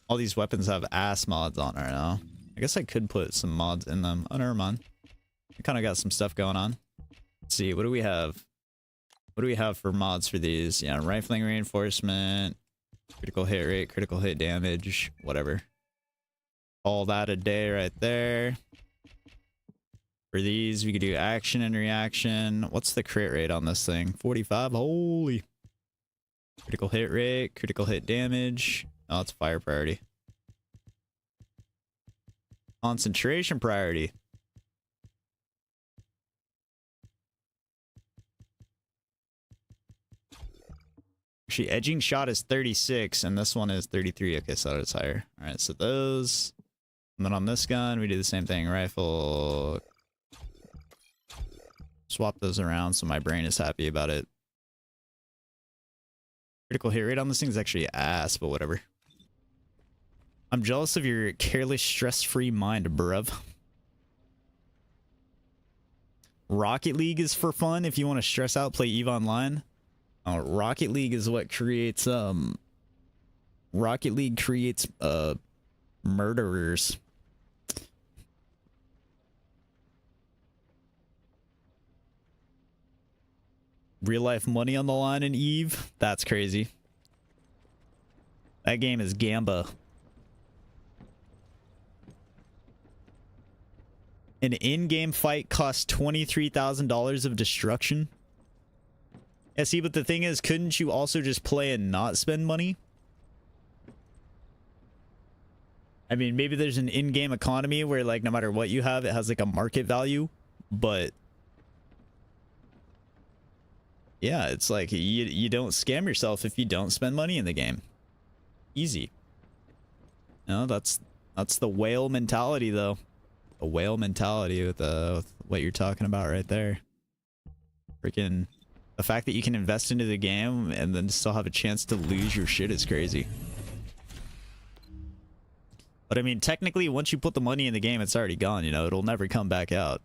All these weapons have ass mods on right now. I guess I could put some mods in them. Oh, never mind. I kind of got some stuff going on. Let's see, what do we have? What do we have for mods for these? Yeah, rifling reinforcement, critical hit rate, critical hit damage, whatever. All that a day right there. For these, we could do action and reaction. What's the crit rate on this thing? 45? Holy. Critical hit rate, critical hit damage. Oh, it's fire priority. Concentration priority. Actually, edging shot is 36, and this one is 33. Okay, so it's higher. All right, so those. And then on this gun, we do the same thing. Rifle. Swap those around so my brain is happy about it. Critical hit rate on this thing is actually ass, but whatever. I'm jealous of your careless, stress-free mind, bruv. Rocket League is for fun. If you want to stress out, play EVE Online. Rocket League is what creates, Rocket League creates, murderers. Real life money on the line in EVE? That's crazy. That game is Gamba. An in-game fight costs $23,000 of destruction. Yeah, see, but the thing is, couldn't you also just play and not spend money? I mean, maybe there's an in-game economy where, like, no matter what you have, it has, like, a market value, but... yeah, it's like, you don't scam yourself if you don't spend money in the game. Easy. No, that's the whale mentality, though. A whale mentality with what you're talking about right there. Freaking... the fact that you can invest into the game and then still have a chance to lose your shit is crazy. But I mean, technically, once you put the money in the game, it's already gone, you know? It'll never come back out.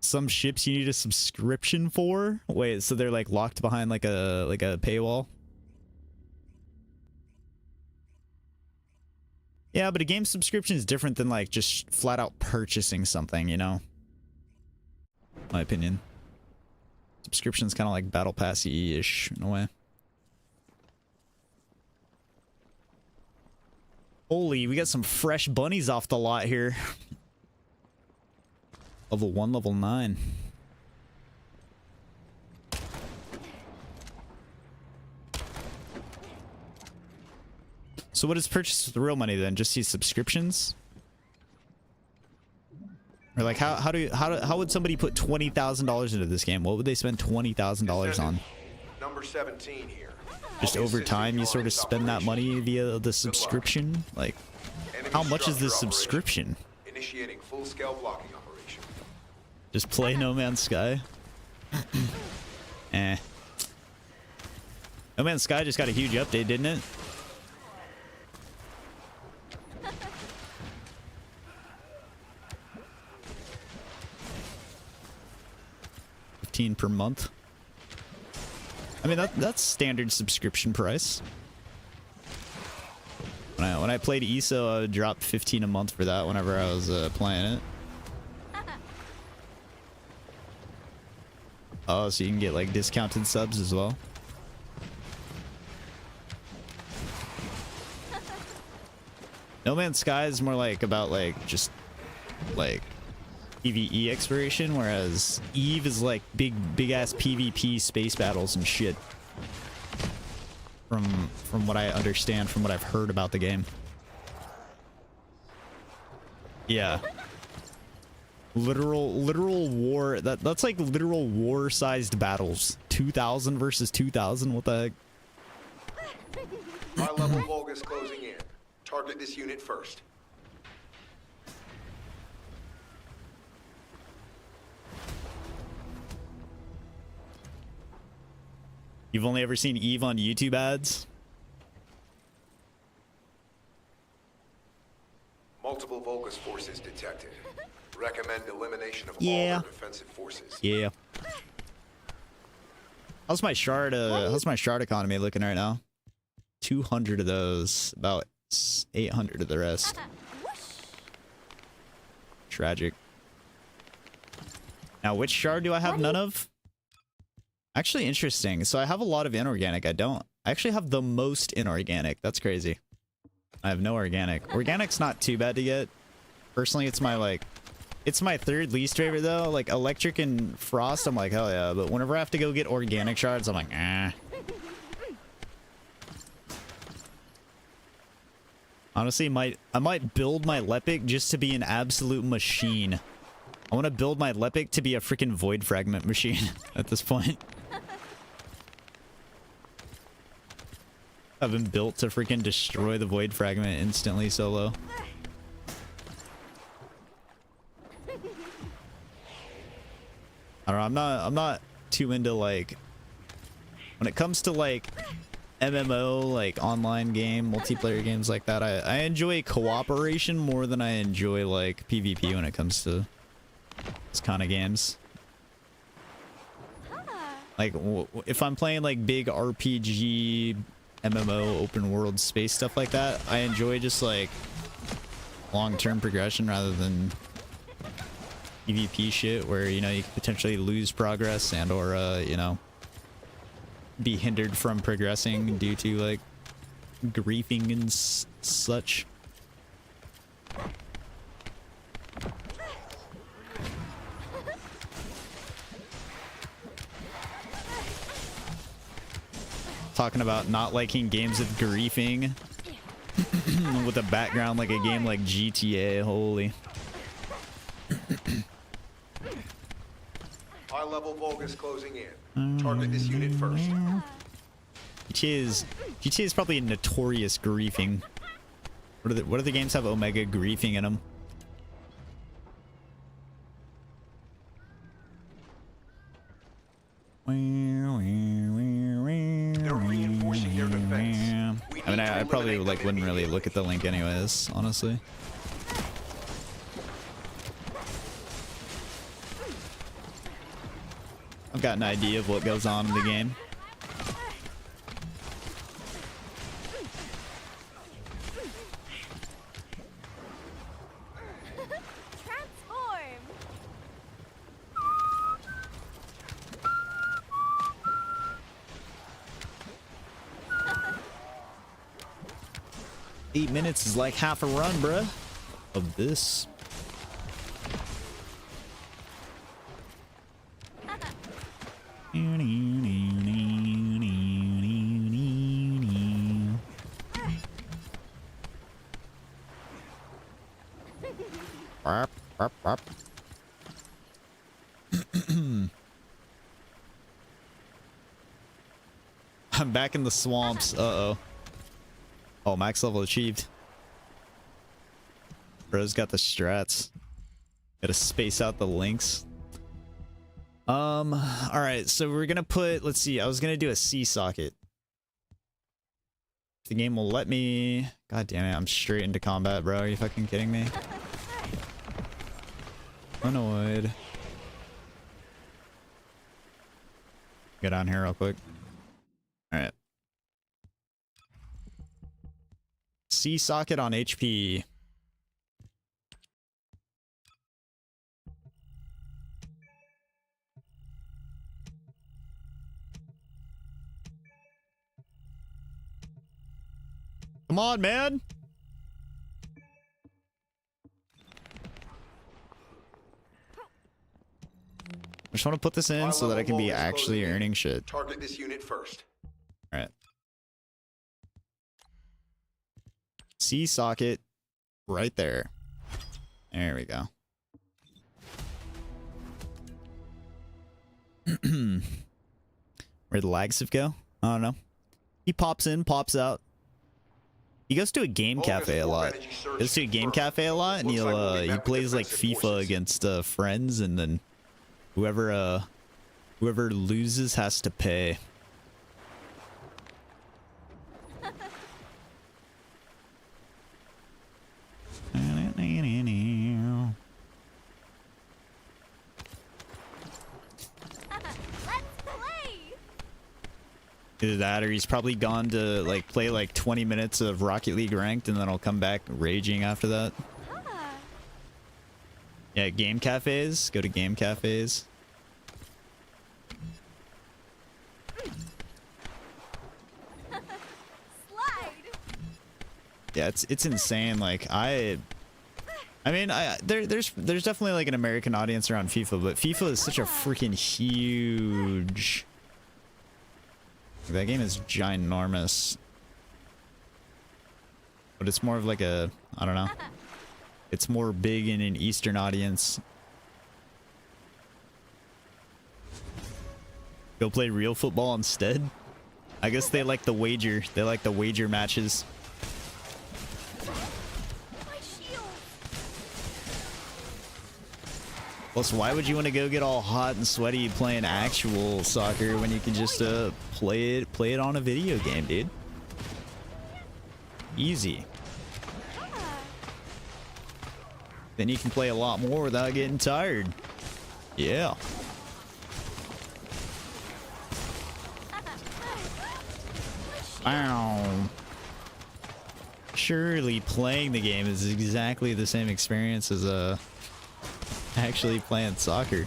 Some ships you need a subscription for? Wait, so they're like locked behind like a paywall? Yeah, but a game subscription is different than like just flat out purchasing something, you know? My opinion. Subscription's kind of like Battle Pass-y-ish in a way. Holy, we got some fresh bunnies off the lot here. Level 1, level 9. So what is purchase with real money then? Just these subscriptions? Or like how would somebody put $20,000 into this game? What would they spend $20,000 on? Number 17 here. Just over time you sort of spend that money via the subscription? Like how much is this subscription? Initiating full-scale blocking operation. Just play No Man's Sky? Eh. No Man's Sky just got a huge update, didn't it? $15 per month. I mean that's standard subscription price. When I played ESO, I would drop $15 a month for that whenever I was playing it. Oh, so you can get like discounted subs as well. No Man's Sky is more like about like just like PvE exploration, whereas EVE is like big ass PvP space battles and shit. From what I understand, from what I've heard about the game. Yeah. Literal war. That's like literal war-sized battles. 2,000 versus 2,000. What the heck? High-level Vulgus closing in. Target this unit first. You've only ever seen EVE on YouTube ads? Multiple Vulgus forces detected. Recommend elimination of all their defensive forces. Yeah. How's my shard economy looking right now? 200 of those, about 800 of the rest. Tragic. Now, which shard do I have none of? Actually, interesting. So I have a lot of inorganic. I actually have the most inorganic. That's crazy. I have no organic. Organic's not too bad to get. Personally, it's my third least favorite though. Like electric and frost, I'm like, hell yeah. But whenever I have to go get organic shards, I'm like, ah. Honestly, I might build my Lepic just to be an absolute machine. I want to build my Lepic to be a freaking void fragment machine at this point. I've been built to freaking destroy the void fragment instantly solo. I don't know, I'm not too into like when it comes to like MMO, like online game, multiplayer games like that. I enjoy cooperation more than I enjoy like PvP when it comes to this kind of games. Like if I'm playing like big RPG, MMO, open world space stuff like that, I enjoy just like long-term progression rather than PvP shit where, you know, you could potentially lose progress and or you know, be hindered from progressing due to like griefing and such. Talking about not liking games with griefing with a background like a game like GTA. Holy. High-level Vulgus closing in. Target this unit first. GTA is probably notorious griefing. What do the games have Omega griefing in them? They're reinforcing their defense. I mean, I probably like wouldn't really look at the link anyways, honestly. I've got an idea of what goes on in the game. Transform. 8 minutes is like half a run, bruh, of this. I'm back in the swamps. Uh-oh. Oh, max level achieved. Bro's got the strats. Gotta space out the links. Alright, so we're gonna put, let's see, I was gonna do a C socket. The game will let me. God damn it, I'm straight into combat, bro. Are you fucking kidding me? Annoyed. Go down here real quick. Alright. C socket on HP. Come on, man. I just want to put this in so that I can be actually earning shit. Target this unit first. All right. C socket right there. There we go. Where'd the lagsif go? I don't know. He pops in, pops out. He goes to a game cafe a lot. He goes to a game cafe a lot, and he plays like FIFA against friends, and then whoever loses has to pay. Either that or he's probably gone to like play like 20 minutes of Rocket League ranked and then I'll come back raging after that. Ah. Yeah, game cafes. Go to game cafes. Slide. Yeah, it's insane. Like I mean, there's definitely like an American audience around FIFA, but FIFA is such a freaking huge. That game is ginormous. But it's more of like a, I don't know. It's more big in an Eastern audience. Go play real football instead? I guess they like the wager. They like the wager matches. My shield. Plus, why would you want to go get all hot and sweaty playing actual soccer when you can just play it on a video game, dude? Easy. Ah. Then you can play a lot more without getting tired. Yeah. Wow. Surely playing the game is exactly the same experience as actually playing soccer.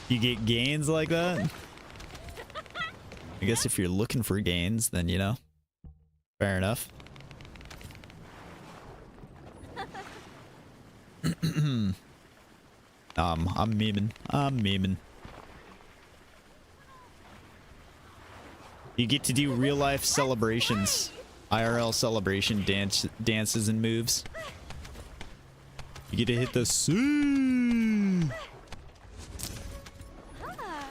You get gains like that? I guess if you're looking for gains, then you know. Fair enough. I'm memeing. I'm memeing. You get to do real life celebrations. IRL celebration dances and moves. You get to hit the sea. Ah.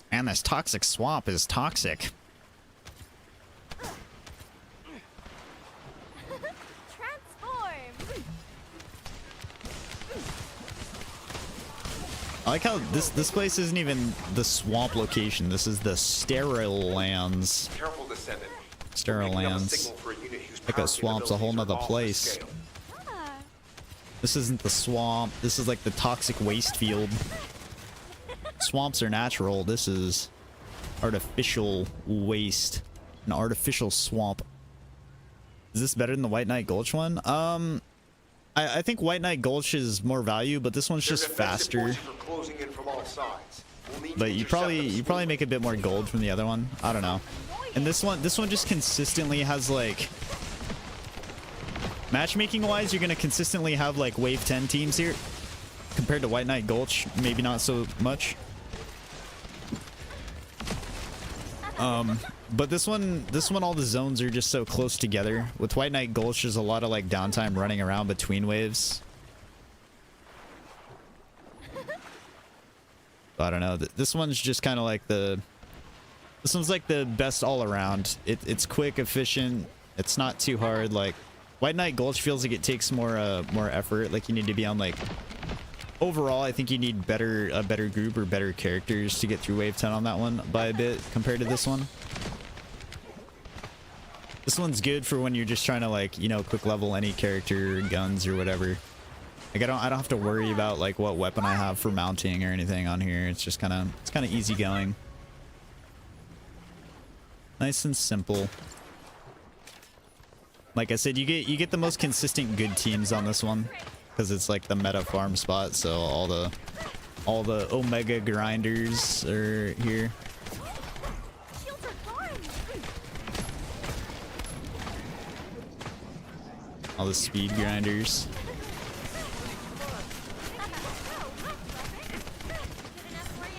And this toxic swamp is toxic. Transform. I like how this place isn't even the swamp location. This is the sterile lands. Careful, Descendant. Sterile Picking up a lands. signal for a unit whose Like power a swamp's a whole capabilities are nother off the place. scale. Ah. This isn't the swamp. This is like the toxic waste field. Swamps are natural. This is artificial waste. An artificial swamp. Is this better than the White Knight Gulch one? I think White Knight Gulch is more value, but this one's Their just defensive faster. forces are closing in from all sides. We'll need to But you intercept probably them make a bit more gold from the other one. I don't know. And this one just consistently has like matchmaking wise, you're gonna consistently have like wave 10 teams here. Compared to White Knight Gulch, maybe not so much. But this one, all the zones are just so close together. With White Knight Gulch, there's a lot of like downtime running around between waves. I don't know. This one's just kind of like the... This one's like the best all around. It's quick, efficient. It's not too hard. Like White Knight Gulch feels like it takes more effort. Like you need to be on like... Overall, I think you need a better group or better characters to get through wave 10 on that one by a bit compared to this one. This one's good for when you're just trying to like, you know, quick level any character, guns or whatever. Like I don't have to worry about like what weapon I have for mounting or anything on here. It's just kind of easy going. Nice and simple. Like I said, you get the most consistent good teams on this one because it's like the meta farm spot, so all the omega grinders are here. Shields are gone. All the speed grinders.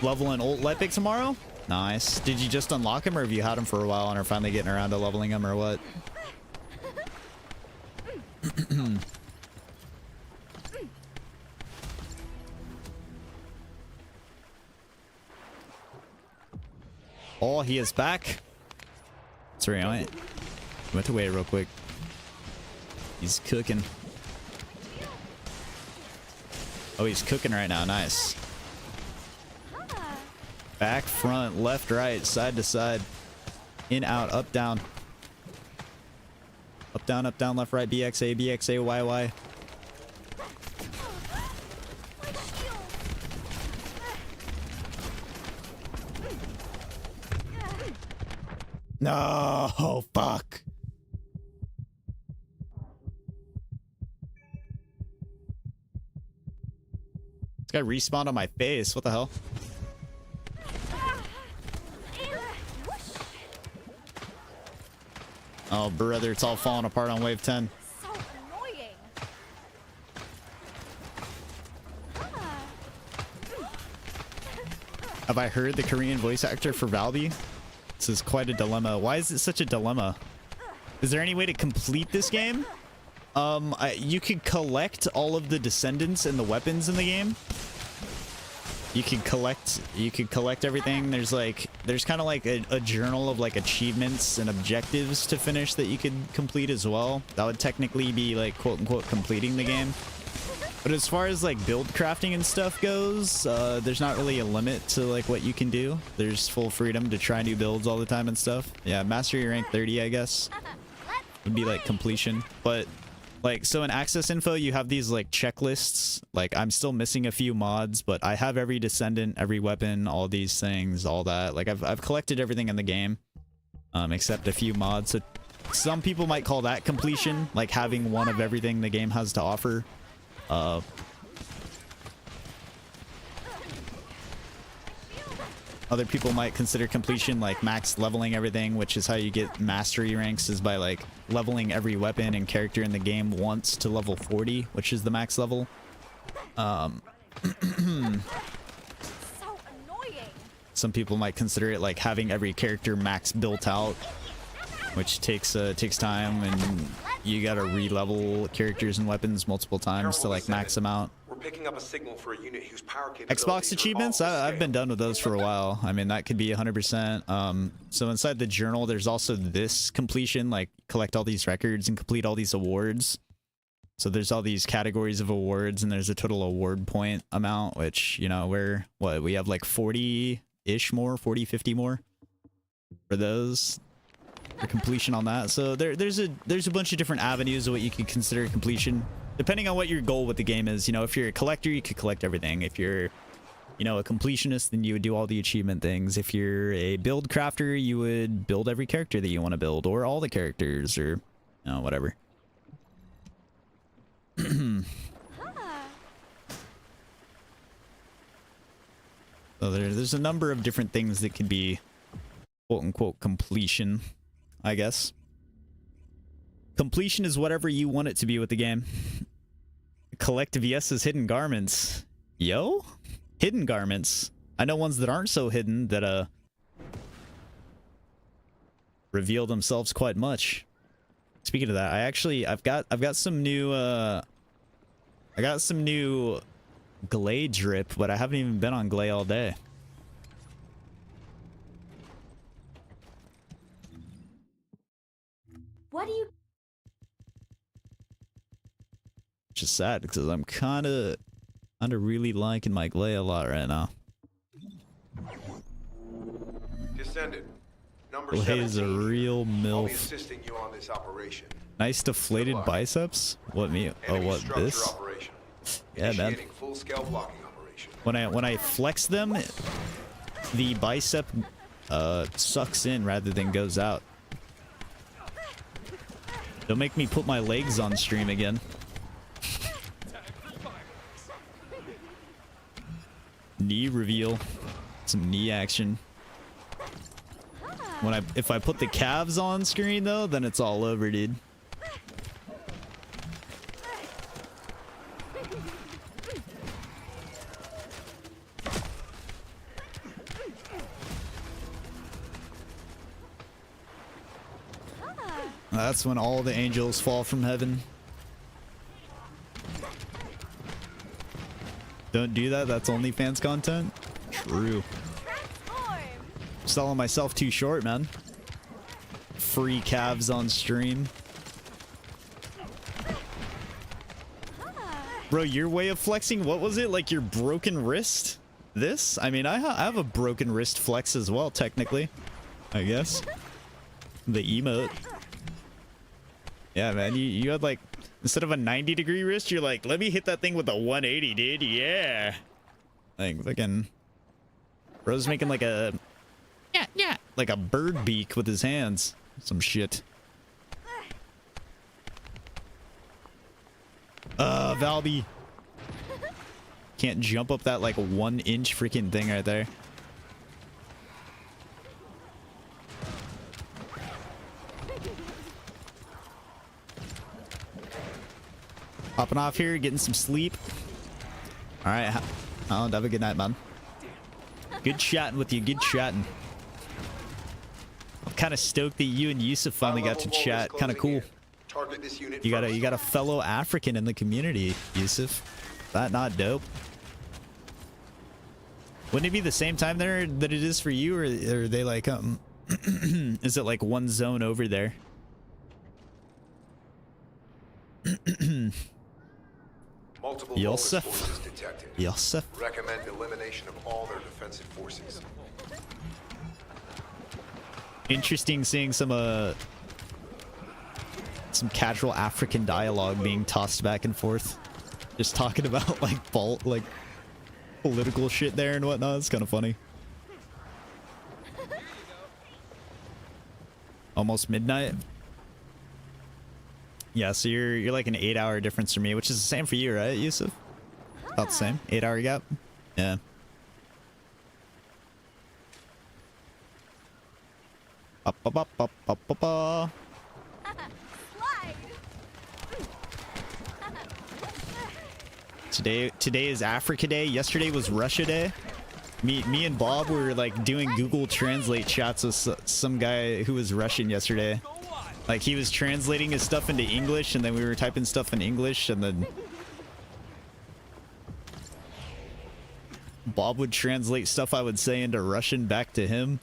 Level an ult Lepic tomorrow? Nice. Did you just unlock him or have you had him for a while and are finally getting around to leveling him or what? Oh, he is back. Sorry, I went away real quick. He's cooking. Oh, he's cooking right now. Nice. Ah. Back, front, left, right, side to side. In, out, up, down. up, down, left, right, BXA, BXA, YY. My shield. No, oh, fuck. This guy respawned on my face. What the hell? Oh, brother, it's all falling apart on wave 10. So annoying. Have I heard the Korean voice actor for Valby? This is quite a dilemma. Why is it such a dilemma? Is there any way to complete this game? You could collect all of the descendants and the weapons in the game. You could collect everything. There's kind of like a journal of like achievements and objectives to finish that you could complete as well. That would technically be like quote unquote completing the game. But as far as like build crafting and stuff goes, there's not really a limit to like what you can do. There's full freedom to try new builds all the time and stuff. Yeah, mastery rank 30, I guess, would be like completion. But like, so in access info, you have these like checklists. Like, I'm still missing a few mods, but I have every descendant, every weapon, all these things, all that. Like, I've collected everything in the game, except a few mods. So some people might call that completion, like having one of everything the game has to offer. Other people might consider completion like max leveling everything, which is how you get mastery ranks, is by like leveling every weapon and character in the game once to level 40, which is the max level. So annoying. Some people might consider it like having every character max built out, which takes time, and you gotta re-level characters and weapons multiple times to like max them out. We're picking up a signal for a unit whose power capabilities Xbox achievements, I've been done with those for a while. I mean, that could be 100%. So inside the journal, there's also this completion, like collect all these records and complete all these awards. So there's all these categories of awards, and there's a total award point amount, which, you know, we have like 40-ish more, 40, 50 more for those. For completion on that. So there's a bunch of different avenues of what you could consider completion, depending on what your goal with the game is. You know, if you're a collector, you could collect everything. If you're, you know, a completionist, then you would do all the achievement things. If you're a build crafter, you would build every character that you want to build, or all the characters, or, you know, whatever. So there's a number of different things that could be quote unquote completion, I guess. Completion is whatever you want it to be with the game. Collect VS's hidden garments. Yo? Hidden garments. I know ones that aren't so hidden that reveal themselves quite much. Speaking of that, I've got some new I got some new Glade drip, but I haven't even been on Glade all day. What do you... Which is sad because I'm kind of really liking my Glade a lot right now. Descendant, number Glade is a 17. real I'll be MILF. assisting you on this operation. Nice deflated biceps. What me? Oh, Enemy what structure this? Operation. Yeah, man. Initiating full-scale blocking operation. When I flex them, the bicep sucks in rather than goes out. Don't make me put my legs on stream again. Knee reveal. Some knee action. If I put the calves on screen though, then it's all over, dude. That's when all the angels fall from heaven. Don't do that. That's OnlyFans content. True. Selling myself too short, man. Free calves on stream. Bro, your way of flexing, what was it? Like your broken wrist? This? I mean, I have a broken wrist flex as well, technically. I guess. The emote. Yeah, man, you had like, instead of a 90-degree wrist, you're like, let me hit that thing with a 180, dude. Yeah. Like, fucking, bro's making like a, yeah, like a bird beak with his hands. Some shit. Valby. Can't jump up that like 1-inch freaking thing right there. Popping off here, getting some sleep. All right, I'll have a good night, man. Good chatting with you. Good chatting. I'm kind of stoked that you and Yusuf finally got to chat. Kind of cool. Target this unit You first. got a fellow African in the community, Yusuf. That not dope? Wouldn't it be the same time there that it is for you, or are they like is it like one zone over there? Multiple Yosef. Vulgus forces detected. Yusuf. Recommend elimination of all their defensive forces. Interesting seeing some casual African dialogue being tossed back and forth, just talking about like political shit there and whatnot. It's kind of funny. Almost midnight. Yeah, so you're like an 8-hour difference from me, which is the same for you, right, Yusuf? About the same. 8-hour gap. Yeah. Up, up, up, up, up, up, up. Slide. Today is Africa Day. Yesterday was Russia Day. Me and Bob were like doing Google Translate chats with some guy who was Russian yesterday. Like he was translating his stuff into English, and then we were typing stuff in English, and then Bob would translate stuff I would say into Russian back to him.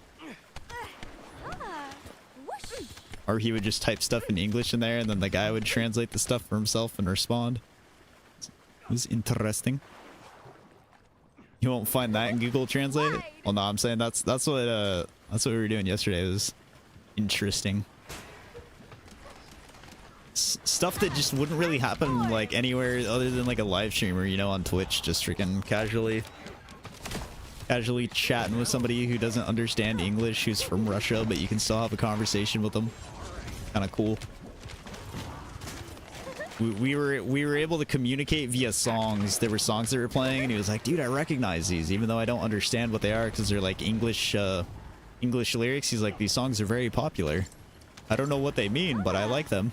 Whoosh. Or he would just type stuff in English in there, and then the guy would translate the stuff for himself and respond. It was interesting. You won't find that in Google Translate? Well, no, I'm saying that's what we were doing yesterday. It was interesting. Stuff that just wouldn't really happen like anywhere other than like a live streamer, you know, on Twitch, just freaking casually chatting with somebody who doesn't understand English, who's from Russia, but you can still have a conversation with them. Kind of cool. We were able to communicate via songs. There were songs that were playing, and he was like, "Dude, I recognize these, even though I don't understand what they are because they're like English lyrics." He's like, "These songs are very popular. I don't know what they mean, but I like them."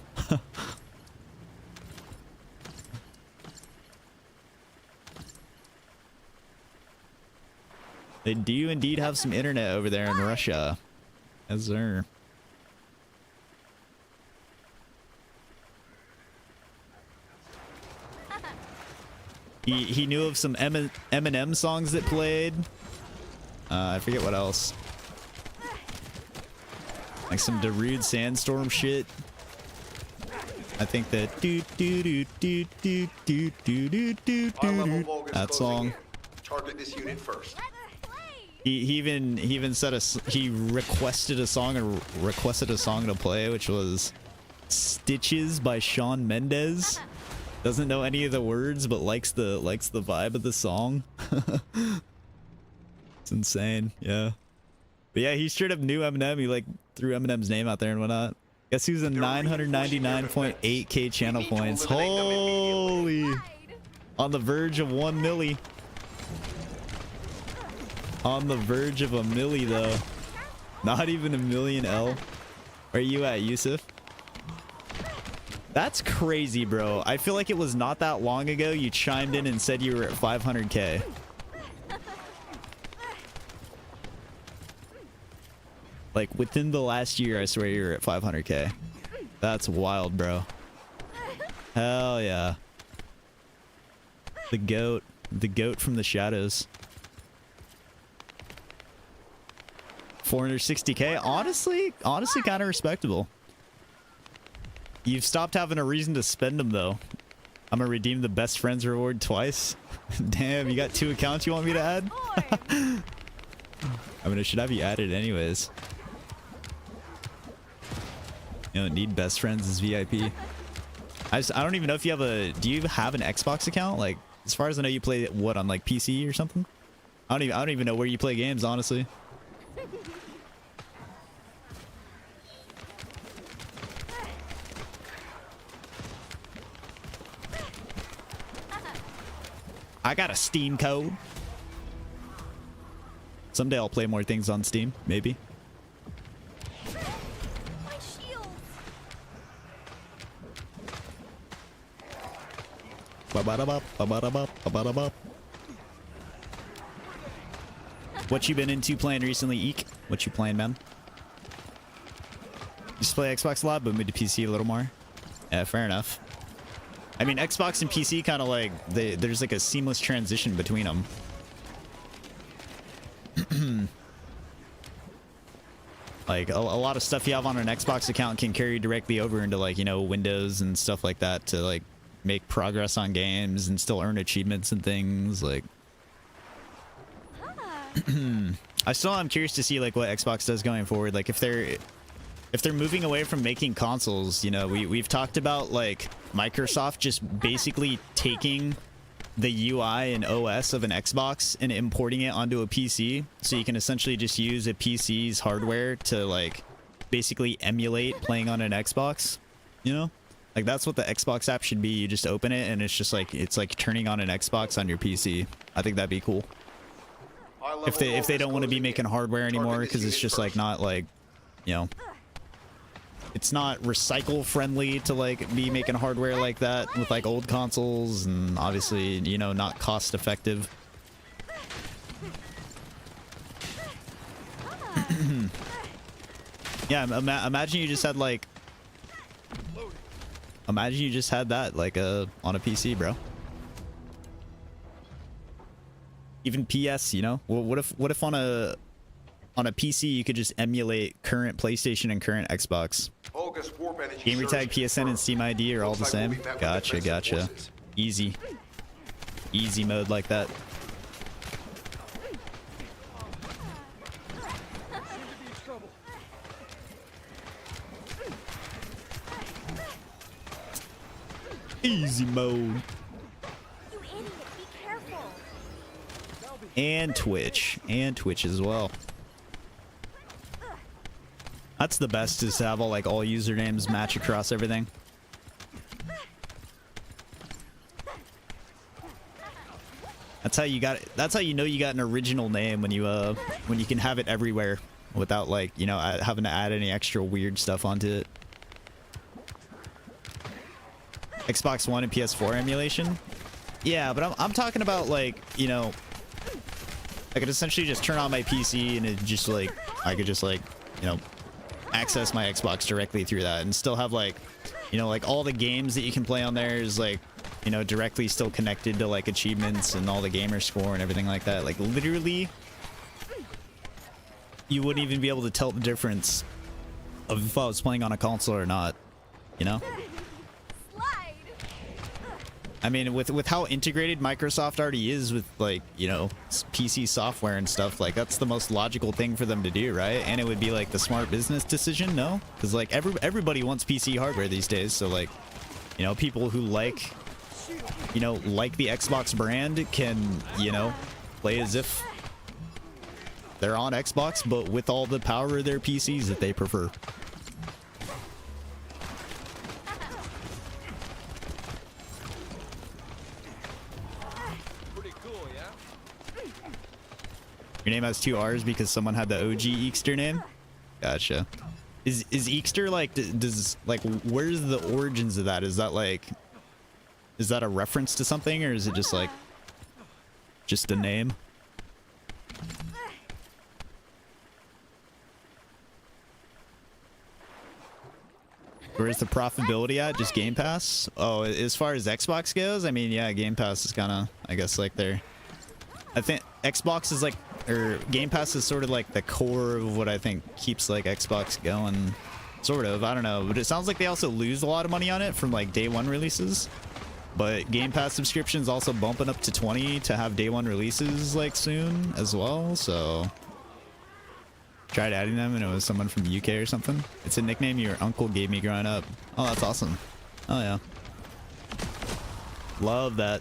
They do indeed have some internet over there in Russia. Yes, sir. He knew of some Eminem songs that played. I forget what else. Like some Darude Sandstorm shit. I think that High-level Vulgus that closing song. in. Target this unit first. He even said he requested a song to play, which was Stitches by Shawn Mendes. Doesn't know any of the words, but likes the vibe of the song. It's insane, yeah. But yeah, he straight up knew Eminem. He like threw Eminem's name out there and whatnot. Guess he was in 999.8k channel points. Holy! On the verge of 1 milli. On the verge of a milli though. Not even a million L. Where are you at, Yusuf? That's crazy, bro. I feel like it was not that long ago you chimed in and said you were at 500k. Like within the last year, I swear you were at 500k. That's wild, bro. Hell yeah. The goat from the shadows. 460k. Honestly kind of respectable. You've stopped having a reason to spend them though. I'm gonna redeem the best friends reward twice. Damn, you got 2 accounts you want me to add? I mean, I should have you added anyways. You don't need best friends as VIP. I don't even know if you have a... Do you have an Xbox account? Like, as far as I know, you play what, on like PC or something? I don't even know where you play games, honestly. I got a Steam code. Someday I'll play more things on Steam, maybe. My shield. Ba-ba-da-bop, ba-ba-da-bop, ba-ba-da-bop. What you been into playing recently, Eek? What you playing, man? Used to play Xbox a lot, but moved to PC a little more. Yeah, fair enough. I mean, Xbox and PC kind of like, there's like a seamless transition between them. Like, a lot of stuff you have on an Xbox account can carry directly over into, like, you know, Windows and stuff like that to, like, make progress on games and still earn achievements and things, like... I'm curious to see, like, what Xbox does going forward. Like, if they're moving away from making consoles, you know, we've talked about, like, Microsoft just basically taking the UI and OS of an Xbox and importing it onto a PC, so you can essentially just use a PC's hardware to, like, basically emulate playing on an Xbox, you know? Like, that's what the Xbox app should be. You just open it and it's just like, it's like turning on an Xbox on your PC. I think that'd be cool. If they don't want to be making hardware anymore, because it's just like not like, you know, it's not recycle friendly to like be making hardware like that with like old consoles, and obviously, you know, not cost effective. Yeah, imagine you just had like, imagine you just had that like on a PC, bro. Even PS, you know? Well, what if on a PC you could just emulate current PlayStation and current Xbox? Gamertag, PSN, and Steam ID are all the same. Gotcha. Easy mode like that. Easy mode. You idiot, be careful. And Twitch as well. That's the best, is to have all usernames match across everything. That's how you got it. That's how you know you got an original name, when you can have it everywhere without, like, you know, having to add any extra weird stuff onto it. Xbox One and PS4 emulation? Yeah, but I'm talking about, like, you know, I could essentially just turn on my PC and it just like, I could just like, you know, access my Xbox directly through that and still have, like, you know, like all the games that you can play on there is like, you know, directly still connected to like achievements and all the gamer score and everything like that. Like, literally, you wouldn't even be able to tell the difference of if I was playing on a console or not, you know? Slide. I mean, with how integrated Microsoft already is with, like, you know, PC software and stuff, like, that's the most logical thing for them to do, right? And it would be like the smart business decision, no? Because, like, everybody wants PC hardware these days, so, like, you know, people who like, you know, like the Xbox brand can, you know, play as if they're on Xbox, but with all the power of their PCs that they prefer. Your name has 2 R's because someone had the OG Eekster name? Gotcha. Is Eekster, like, does, like, where's the origins of that? Is that, like, is that a reference to something, or is it just, like, just a name? Where's the profitability at? Just Game Pass? Oh, as far as Xbox goes, I mean, yeah, Game Pass is kind of, I guess, like, I think Xbox is like, or Game Pass is sort of like the core of what I think keeps like Xbox going, sort of. I don't know, but it sounds like they also lose a lot of money on it from like day one releases. But Game Pass subscriptions also bumping up to 20 to have day one releases like soon as well. So Tried adding them and it was someone from the UK or something. It's a nickname your uncle gave me growing up. Oh, that's awesome. Oh yeah. Love that.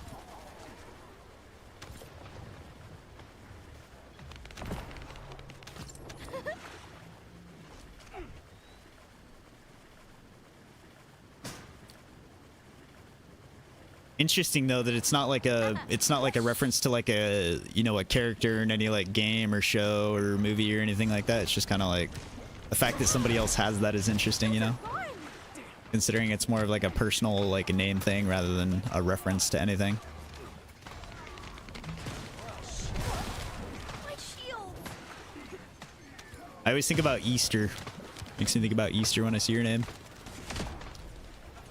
Interesting though that it's not like a reference to like a, you know, a character in any like game or show or movie or anything like that. It's just kind of like the fact that somebody else has that is interesting, you know, considering it's more of like a personal like a name thing rather than a reference to anything. My shield. I always think about Easter. Makes me think about Easter when I see your name.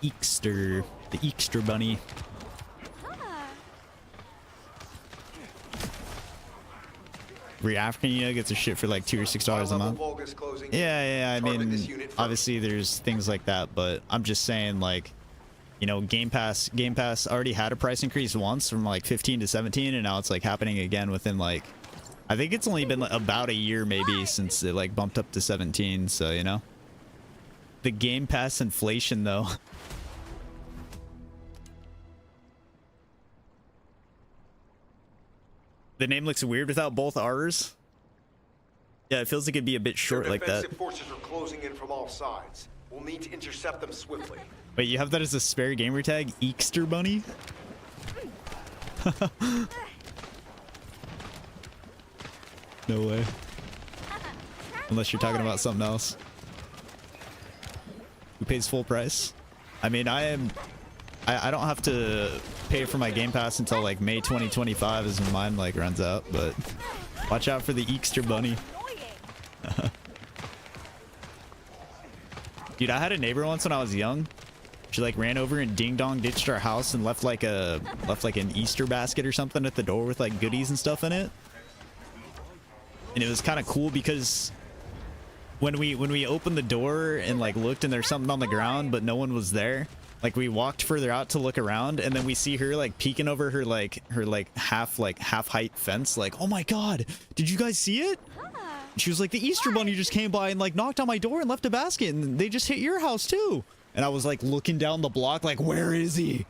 Easter, the Easter bunny. Every African, you know, gets their shit for like $2 or $6 a month. Yeah. I mean, obviously there's things like that, but I'm just saying, like, you know, Game Pass already had a price increase once from like 15 to 17, and now it's like happening again within like, I think it's only been like about a year maybe since it like bumped up to 17. So, you know, the Game Pass inflation though. The name looks weird without both R's. Yeah, it feels like it'd be a bit short like that. Defensive forces are closing in from all sides. We'll need to intercept them swiftly. Wait, you have that as a spare gamer tag? Easter bunny? No way. Unless you're talking about something else. Who pays full price? I mean, I don't have to pay for my Game Pass until like May 2025 is when mine like runs out, but watch out for the Easter bunny. Dude, I had a neighbor once when I was young. She like ran over and ding dong ditched our house and left like an Easter basket or something at the door with like goodies and stuff in it. And it was kind of cool because when we opened the door and like looked and there's something on the ground but no one was there, like we walked further out to look around and then we see her like peeking over her half height fence, like, oh my god, did you guys see it? And she was like, the Easter bunny just came by and like knocked on my door and left a basket and they just hit your house too. And I was like looking down the block like, where is he?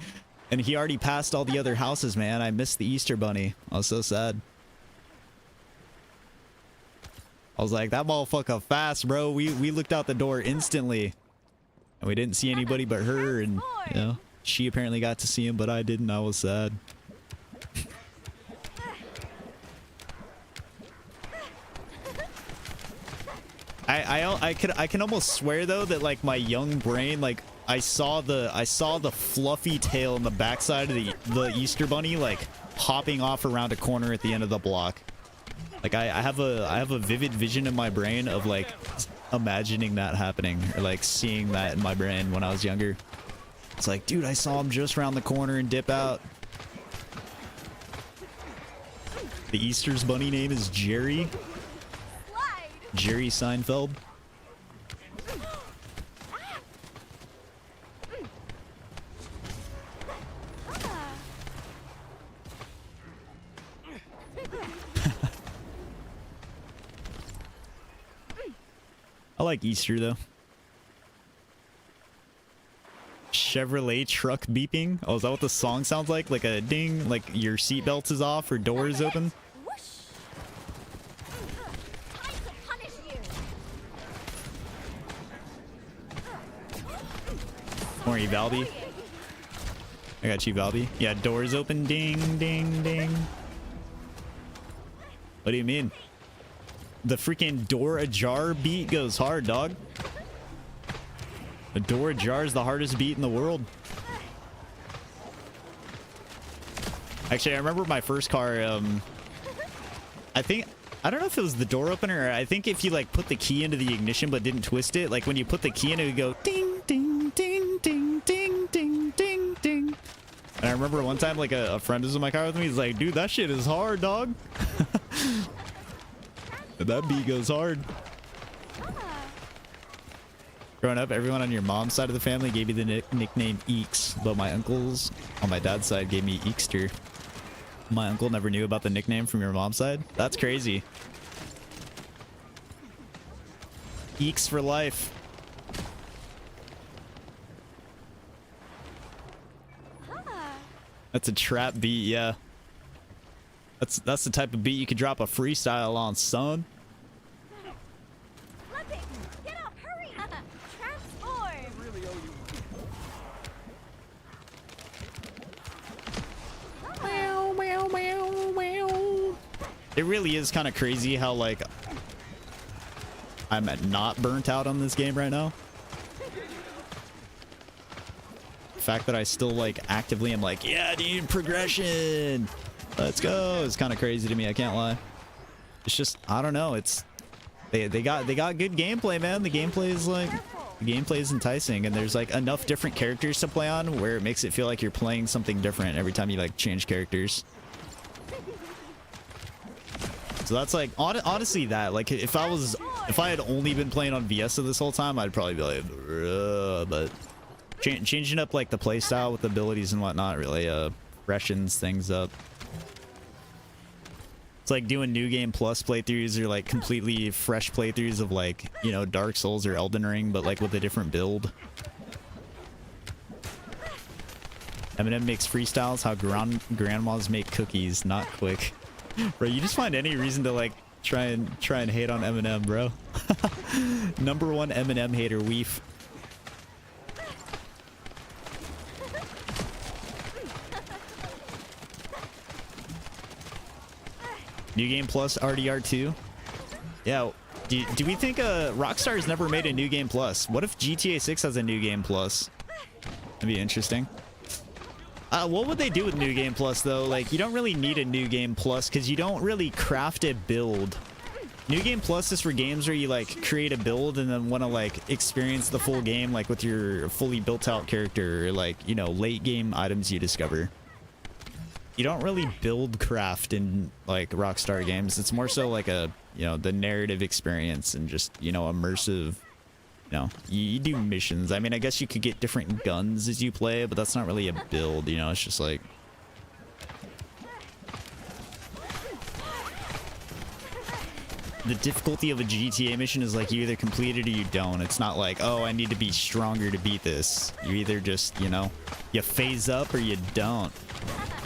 And he already passed all the other houses, man. I missed the Easter bunny. I was so sad. I was like, that motherfucker fast, bro. We looked out the door instantly. And we didn't see anybody but her, and you know, she apparently got to see him, but I didn't. I was sad. I can almost swear though that like my young brain, like I saw the fluffy tail in the backside of the Easter bunny like hopping off around a corner at the end of the block. Like I have a vivid vision in my brain of like imagining that happening or like seeing that in my brain when I was younger. It's like, dude, I saw him just around the corner and dip out. The Easter's bunny name is Jerry. Jerry Seinfeld. I like Easter though. Chevrolet truck beeping. Oh, is that what the song sounds like? Like a ding, like your seatbelt is off or door is open? Don't worry, Valby. I got you, Valby. Yeah, doors open. Ding, ding, ding. What do you mean? The freaking door ajar beat goes hard, dog. The door ajar is the hardest beat in the world. Actually, I remember my first car, I don't know if it was the door opener, or I think if you like put the key into the ignition but didn't twist it, like when you put the key in, it would go ding, ding, ding, ding, ding, ding, ding, ding. And I remember one time, like a friend was in my car with me, he's like, dude, that shit is hard, dog. That beat goes hard. Growing up, everyone on your mom's side of the family gave you the nickname Eeks, but my uncles on my dad's side gave me Eekster. My uncle never knew about the nickname from your mom's side? That's crazy. Eeks for life. That's a trap beat, yeah. That's the type of beat you could drop a freestyle on, son. Flipping! Get up! Hurry! Transform! Really owe you. It really is kind of crazy how, like, I'm not burnt out on this game right now. The fact that I still, like, actively am like, yeah, dude, progression. Let's go. It's kind of crazy to me. I can't lie. It's just, I don't know. It's they got good gameplay, man. The gameplay is like, the gameplay is enticing, and there's like enough different characters to play on where it makes it feel like you're playing something different every time you like change characters. So that's like honestly that like if I had only been playing on Viesa this whole time, I'd probably be like, but changing up like the playstyle with abilities and whatnot really freshens things up. It's like doing New Game Plus playthroughs or like completely fresh playthroughs of like, you know, Dark Souls or Elden Ring, but like with a different build. Eminem makes freestyles how grandmas make cookies, not quick. Bro, you just find any reason to like try and hate on Eminem, bro. Number one Eminem hater, Weef. New Game Plus RDR2. Yeah, do we think Rockstar's never made a New Game Plus? What if GTA 6 has a New Game Plus? That'd be interesting. What would they do with New Game Plus though? Like, you don't really need a New Game Plus because you don't really craft a build. New Game Plus is for games where you like create a build and then want to like experience the full game like with your fully built out character, or like, you know, late game items you discover. You don't really build craft in like Rockstar games. It's more so like a, you know, the narrative experience and just, you know, immersive. You know, you do missions. I mean, I guess you could get different guns as you play, but that's not really a build, you know, it's just like... The difficulty of a GTA mission is like you either complete it or you don't. It's not like, oh, I need to be stronger to beat this. You either just, you know, you phase up or you don't.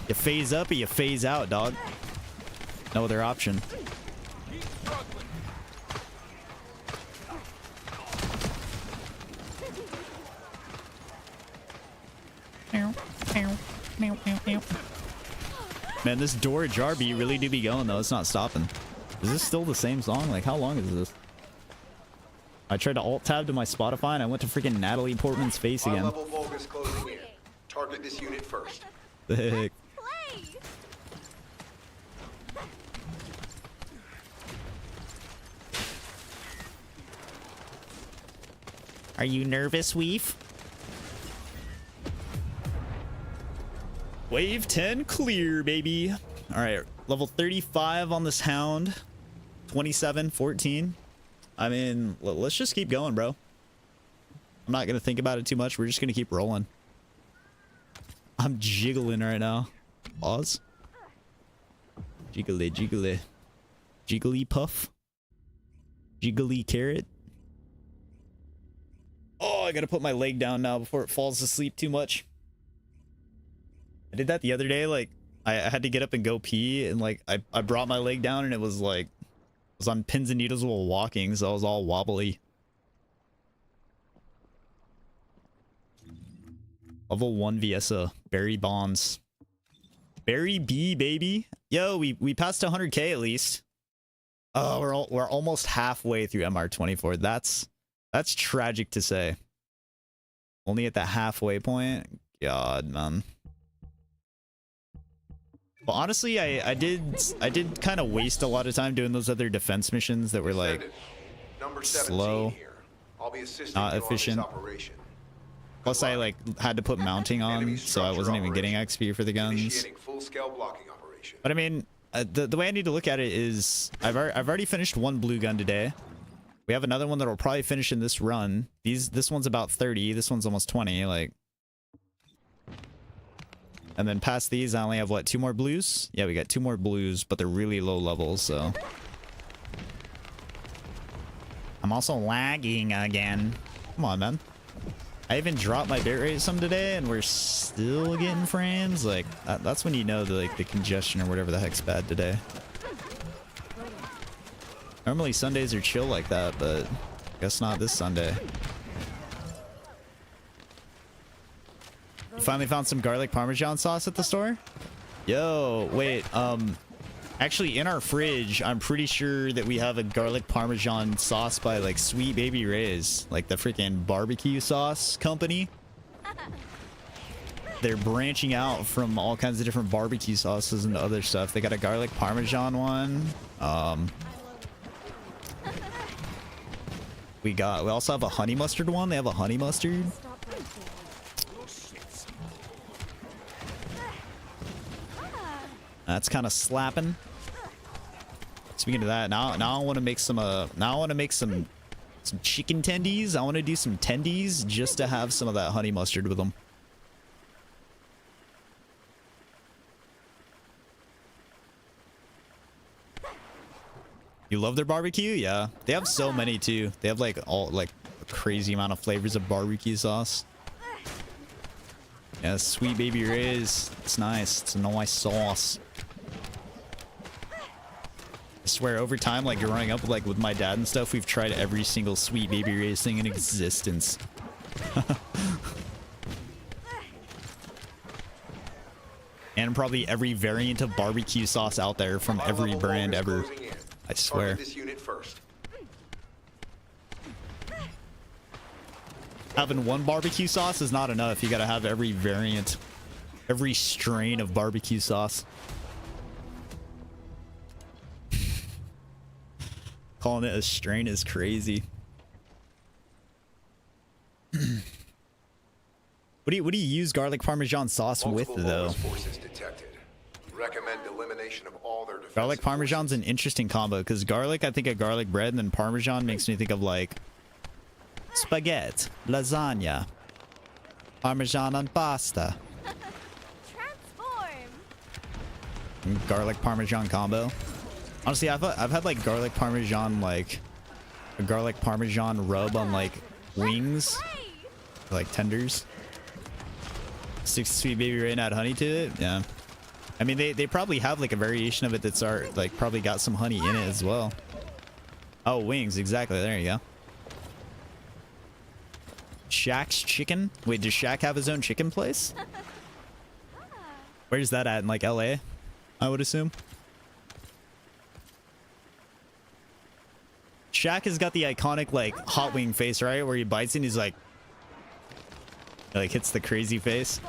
You phase up or you phase out, dog. No other option. Man, this door ajar beat really do be going though. It's not stopping. Is this still the same song? Like, how long is this? I tried to alt tab to my Spotify and I went to freaking Natalie Portman's face again. High-level Vulgus closing in. Target this unit first. The heck? Play! Are you nervous, Weef? Wave 10 clear, baby. All right, level 35 on this hound. 27, 14. I mean, let's just keep going, bro. I'm not going to think about it too much. We're just going to keep rolling. I'm jiggling right now. Pause. Jiggly, jiggly. Jiggly puff. Jiggly carrot. Oh, I got to put my leg down now before it falls asleep too much. I did that the other day. Like, I had to get up and go pee, and like I brought my leg down, and it was like, I was on pins and needles while walking, so I was all wobbly. Level 1 Viesa. Berry bombs. Berry B, baby. Yo, we passed 100k at least. Oh, we're almost halfway through MR24. That's tragic to say. Only at the halfway point. God, man. Well, honestly, I did kind of waste a lot of time doing those other defense missions that were like slow, not efficient. Plus, I like had to put mounting on, so I wasn't even getting XP for the guns. But I mean, the way I need to look at it is I've already finished one blue gun today. We have another one that will probably finish in this run. This one's about 30. This one's almost 20. Like. And then past these, I only have, what, 2 more blues? Yeah, we got 2 more blues, but they're really low levels, so... I'm also lagging again. Come on, man. I even dropped my bitrate some today, and we're still getting frames. Like, that's when you know the congestion or whatever the heck's bad today. Normally Sundays are chill like that, but guess not this Sunday. You finally found some garlic parmesan sauce at the store? Yo, wait, actually in our fridge, I'm pretty sure that we have a garlic parmesan sauce by like Sweet Baby Ray's, like the freaking barbecue sauce company. They're branching out from all kinds of different barbecue sauces and other stuff. They got a garlic parmesan one. We also have a honey mustard one. They have a honey mustard. That's kind of slapping. Speaking of that, now I want to make some some chicken tendies. I want to do some tendies just to have some of that honey mustard with them. You love their barbecue? Yeah. They have so many too. They have like a crazy amount of flavors of barbecue sauce. Yeah, Sweet Baby Ray's. It's nice. It's a nice sauce. I swear, over time, like growing up with my dad and stuff, we've tried every single Sweet Baby Ray's thing in existence. And probably every variant of barbecue sauce out there from every brand ever. I swear. This unit first. Having one barbecue sauce is not enough. You gotta have every variant, every strain of barbecue sauce. Calling it a strain is crazy. What do you use garlic parmesan sauce with though? Forces detected. Recommend elimination of all their defensive Garlic parmesan's an interesting combo because garlic, I think of garlic bread, and then parmesan makes me think of like spaghetti, lasagna, parmesan on pasta. Transform. Garlic parmesan combo. Honestly, I've had like garlic parmesan, like a garlic parmesan rub on like wings, like tenders. Six Sweet Baby Ray and add honey to it. Yeah, I mean they probably have like a variation of it that's like probably got some honey in it as well. Oh, wings, exactly. There you go. Shaq's Chicken. Wait, does Shaq have his own chicken place? Where's that at? In like LA, I would assume. Shaq has got the iconic like hot wing face, right? Where he bites and he's like hits the crazy face.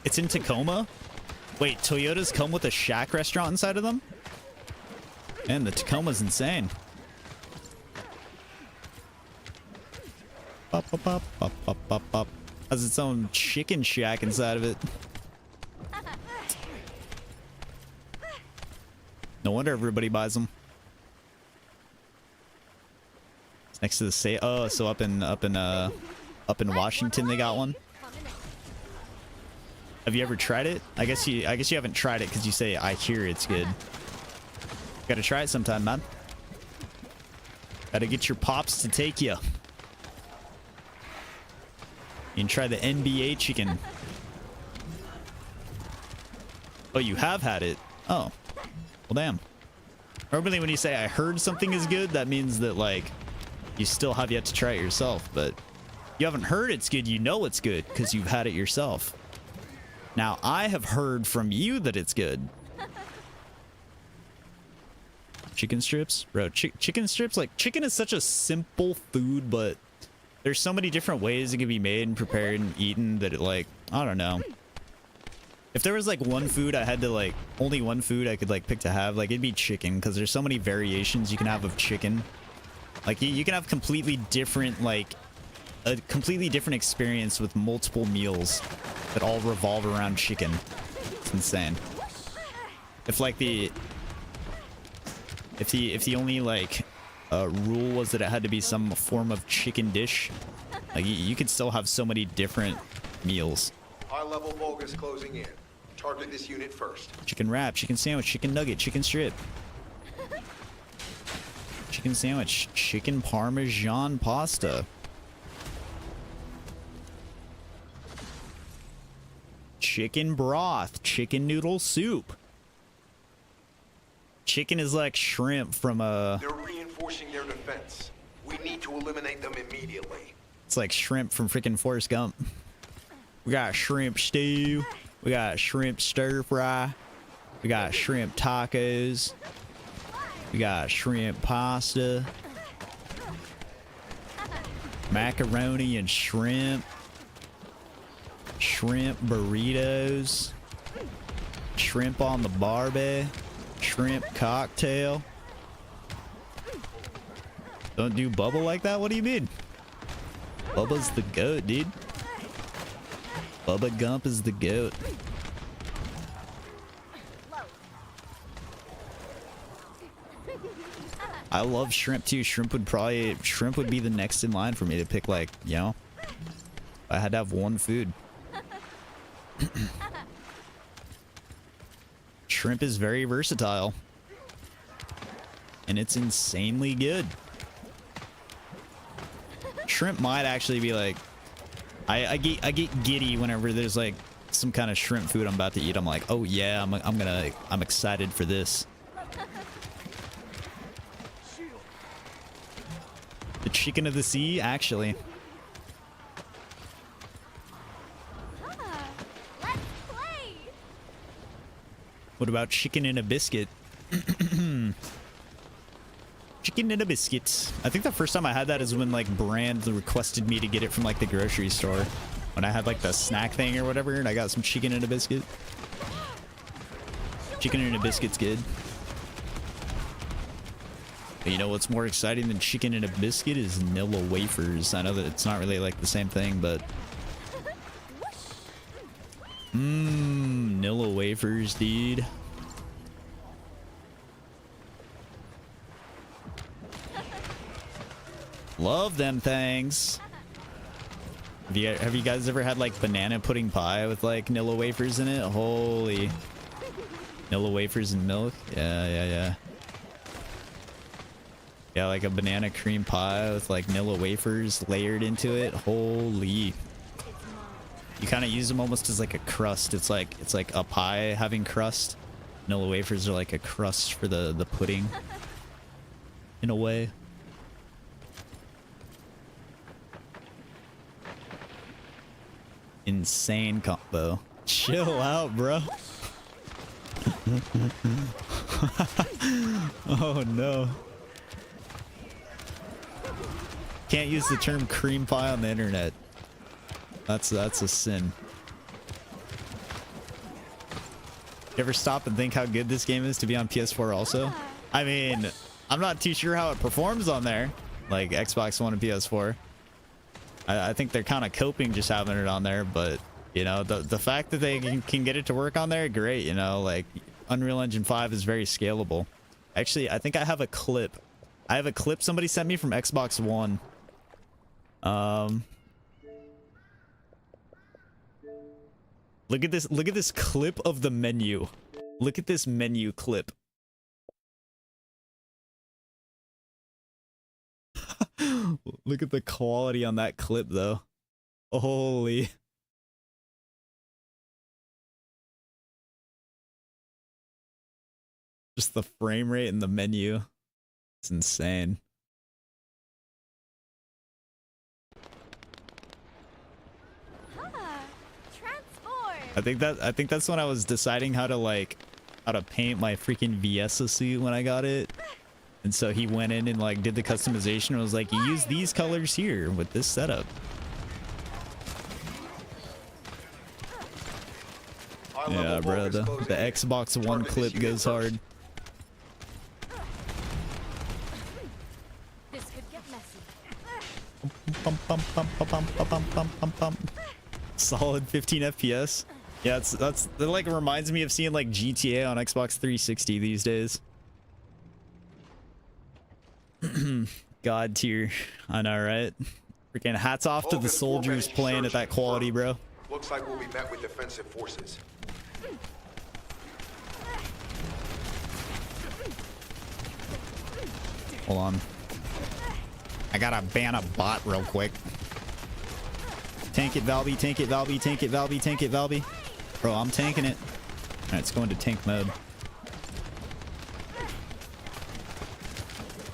It's in Tacoma? Wait, Toyotas come with a Shaq restaurant inside of them? Man, the Tacoma's insane. Pop, pop, pop, pop, pop, pop, pop. Has its own chicken shack inside of it. No wonder everybody buys them. It's next to the say. Oh, so up in Washington they got one. Have you ever tried it? I guess you haven't tried it because you say I hear it's good. Gotta try it sometime, man. Gotta get your pops to take you. You can try the NBA chicken. Oh, you have had it. Oh. Well, damn. Normally when you say I heard something is good, that means that, like, you still have yet to try it yourself. But you haven't heard it's good, you know it's good, because you've had it yourself. Now, I have heard from you that it's good. Chicken strips? Bro, chicken strips, like, chicken is such a simple food, but there's so many different ways it can be made and prepared and eaten that it, like, I don't know. If there was like one food I had to like, only one food I could like pick to have, like it'd be chicken, because there's so many variations you can have of chicken. Like you can have completely different, like a completely different experience with multiple meals that all revolve around chicken. It's insane. If like the only like rule was that it had to be some form of chicken dish, like you could still have so many different meals. High-level Vulgus closing in. Target this unit first. Chicken wrap, chicken sandwich, chicken nugget, chicken strip. Chicken sandwich, chicken parmesan pasta. Chicken broth, chicken noodle soup. Chicken is like shrimp from a... They're reinforcing their defense. We need to eliminate them immediately. It's like shrimp from freaking Forrest Gump. We got shrimp stew. We got shrimp stir fry. We got shrimp tacos. We got shrimp pasta. Macaroni and shrimp. Shrimp burritos. Shrimp on the barbie. Shrimp cocktail. Don't do Bubba like that? What do you mean? Bubba's the goat, dude. Bubba Gump is the goat. I love shrimp too. Shrimp would be the next in line for me to pick, like, you know, if I had to have one food. Shrimp is very versatile. And it's insanely good. Shrimp might actually be like, I get giddy whenever there's like some kind of shrimp food I'm about to eat. I'm like, oh yeah, I'm excited for this. The chicken of the sea, actually. Let's play. What about chicken and a biscuit? Chicken and a biscuit. I think the first time I had that is when like Brand requested me to get it from like the grocery store. When I had like the snack thing or whatever, and I got some chicken and a biscuit. Chicken and a biscuit's good. But you know what's more exciting than chicken and a biscuit is Nilla wafers. I know that it's not really like the same thing, but... Nilla wafers, dude. Love them things. Have you guys ever had like banana pudding pie with like Nilla wafers in it? Holy. Nilla wafers and milk? Yeah. Yeah, like a banana cream pie with like Nilla wafers layered into it. Holy. You kind of use them almost as like a crust. It's like a pie having crust. Nilla wafers are like a crust for the pudding. In a way. Insane combo. Chill out, bro. Oh no. Can't use the term cream pie on the internet. That's a sin. You ever stop and think how good this game is to be on PS4 also? I mean, I'm not too sure how it performs on there. Like Xbox One and PS4. I think they're kind of coping just having it on there, but you know, the fact that they can get it to work on there, great. You know, like Unreal Engine 5 is very scalable. Actually, I think I have a clip. I have a clip somebody sent me from Xbox One. Look at this clip of the menu. Look at this menu clip. Look at the quality on that clip though. Holy. Just the frame rate in the menu. It's insane. I think that's when I was deciding how to paint my freaking Viesa suit when I got it. And so he went in and like did the customization and was like, you use these colors here with this setup. Yeah, bro, the Xbox One clip goes hard. This could get messy. Solid 15 FPS. Yeah, that like reminds me of seeing like GTA on Xbox 360 these days. God tier. I know, right? Freaking hats off to the soldiers playing at that quality, bro. Looks like we'll be met with defensive forces. Hold on. I gotta ban a bot real quick. Tank it, Valby, tank it, Valby, tank it, Valby, tank it, Valby. Bro, I'm tanking it. Alright, let's go into tank mode.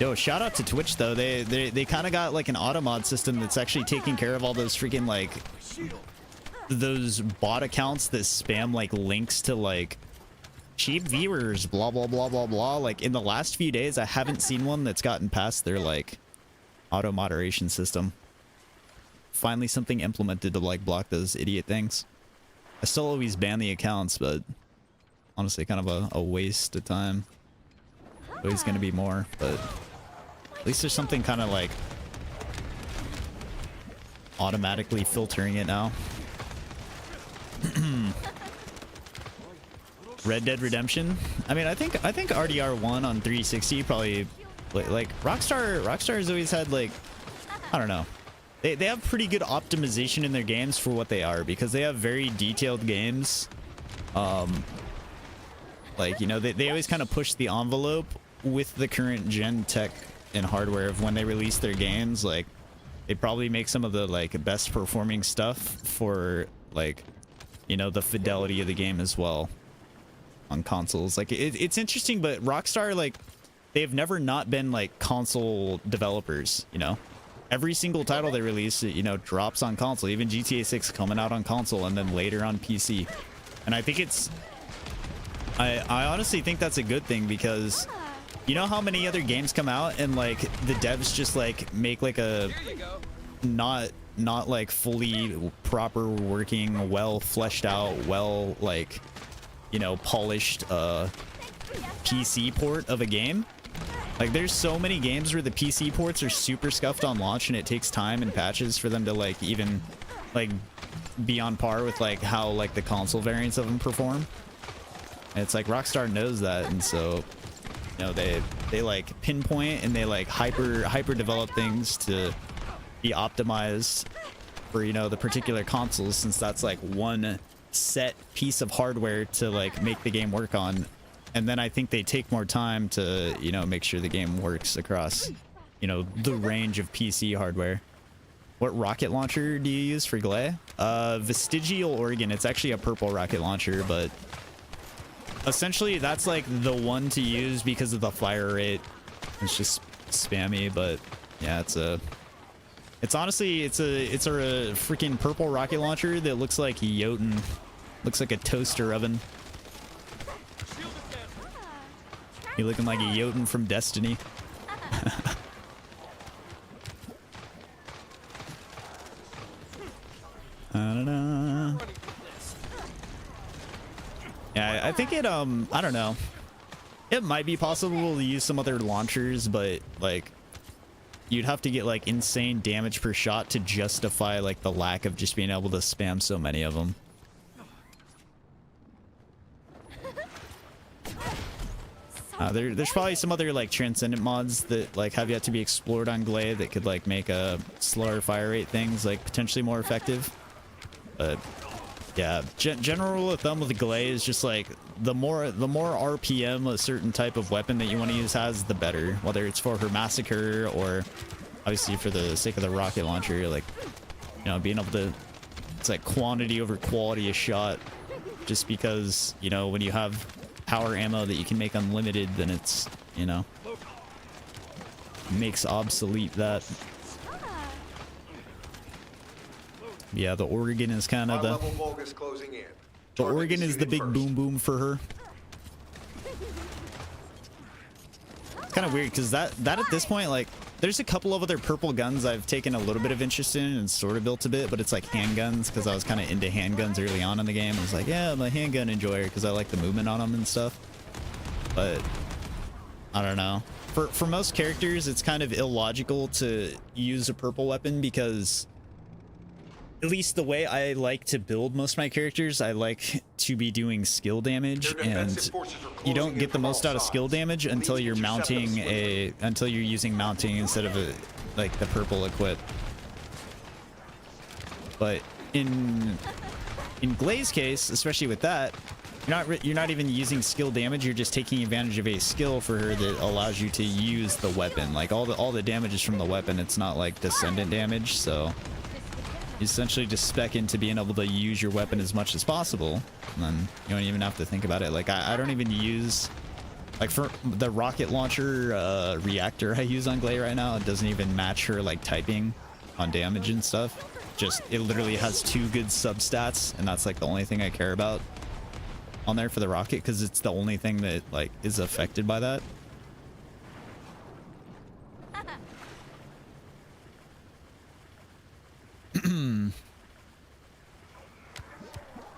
Yo, shout out to Twitch though. They kind of got like an auto mod system that's actually taking care of all those freaking like those bot accounts that spam like links to like cheap viewers, blah blah blah blah blah. Like in the last few days, I haven't seen one that's gotten past their like auto moderation system. Finally, something implemented to like block those idiot things. I still always ban the accounts, but honestly, kind of a waste of time. Always gonna be more, but at least there's something kind of like automatically filtering it now. Red Dead Redemption. I mean, I think RDR1 on 360 probably like Rockstar has always had like, I don't know. They have pretty good optimization in their games for what they are, because they have very detailed games. Like, you know, they always kind of push the envelope with the current gen tech and hardware of when they release their games. Like, they probably make some of the like best performing stuff for like, you know, the fidelity of the game as well on consoles. Like it's interesting, but Rockstar, like, they've never not been like console developers, you know. Every single title they release, you know, drops on console. Even GTA 6 coming out on console and then later on PC. And I think it's I honestly think that's a good thing, because you know how many other games come out and like the devs just like make like a not like fully proper working, well fleshed out, well like, you know, polished PC port of a game. Like there's so many games where the PC ports are super scuffed on launch and it takes time and patches for them to like even like be on par with like how like the console variants of them perform. And it's like Rockstar knows that, and so, you know, they like pinpoint and they like hyper develop things to be optimized for, you know, the particular consoles, since that's like one set piece of hardware to like make the game work on. And then I think they take more time to, you know, make sure the game works across, you know, the range of PC hardware. What rocket launcher do you use for Glay? Vestigial Organ. It's actually a purple rocket launcher, but essentially that's like the one to use because of the fire rate. It's just spammy, but yeah, it's honestly a freaking purple rocket launcher that looks like Jotun. Looks like a toaster oven. You looking like a Jotun from Destiny. I don't know. Yeah, I think it, I don't know. It might be possible to use some other launchers, but like you'd have to get like insane damage per shot to justify like the lack of just being able to spam so many of them. There's probably some other like transcendent mods that like have yet to be explored on Glade that could like make a slower fire rate things like potentially more effective. But yeah, general rule of thumb with Glade is just like the more RPM a certain type of weapon that you want to use has, the better. Whether it's for her massacre or obviously for the sake of the rocket launcher, like, you know, being able to, it's like quantity over quality of shot. Just because, you know, when you have power ammo that you can make unlimited, then it's, you know, makes obsolete that. Yeah, the Oregon is kind of the Oregon is the big boom boom for her. It's kind of weird because that at this point, like, there's a couple of other purple guns I've taken a little bit of interest in and sort of built a bit, but it's like handguns, because I was kind of into handguns early on in the game. I was like, yeah, I'm a handgun enjoyer because I like the movement on them and stuff. But I don't know. For most characters, it's kind of illogical to use a purple weapon, because at least the way I like to build most of my characters, I like to be doing skill damage, and you don't get the most out of skill damage until you're using mounting instead of like the purple equip. But in Glade's case, especially with that, You're not even using skill damage. You're just taking advantage of a skill for her that allows you to use the weapon. Like all the damage is from the weapon. It's not like descendant damage. So you essentially just spec into being able to use your weapon as much as possible. And then you don't even have to think about it. Like I don't even use, like, for the rocket launcher reactor I use on Glay right now. It doesn't even match her like typing on damage and stuff. Just it literally has 2 good substats, and that's like the only thing I care about on there for the rocket, because it's the only thing that like is affected by that.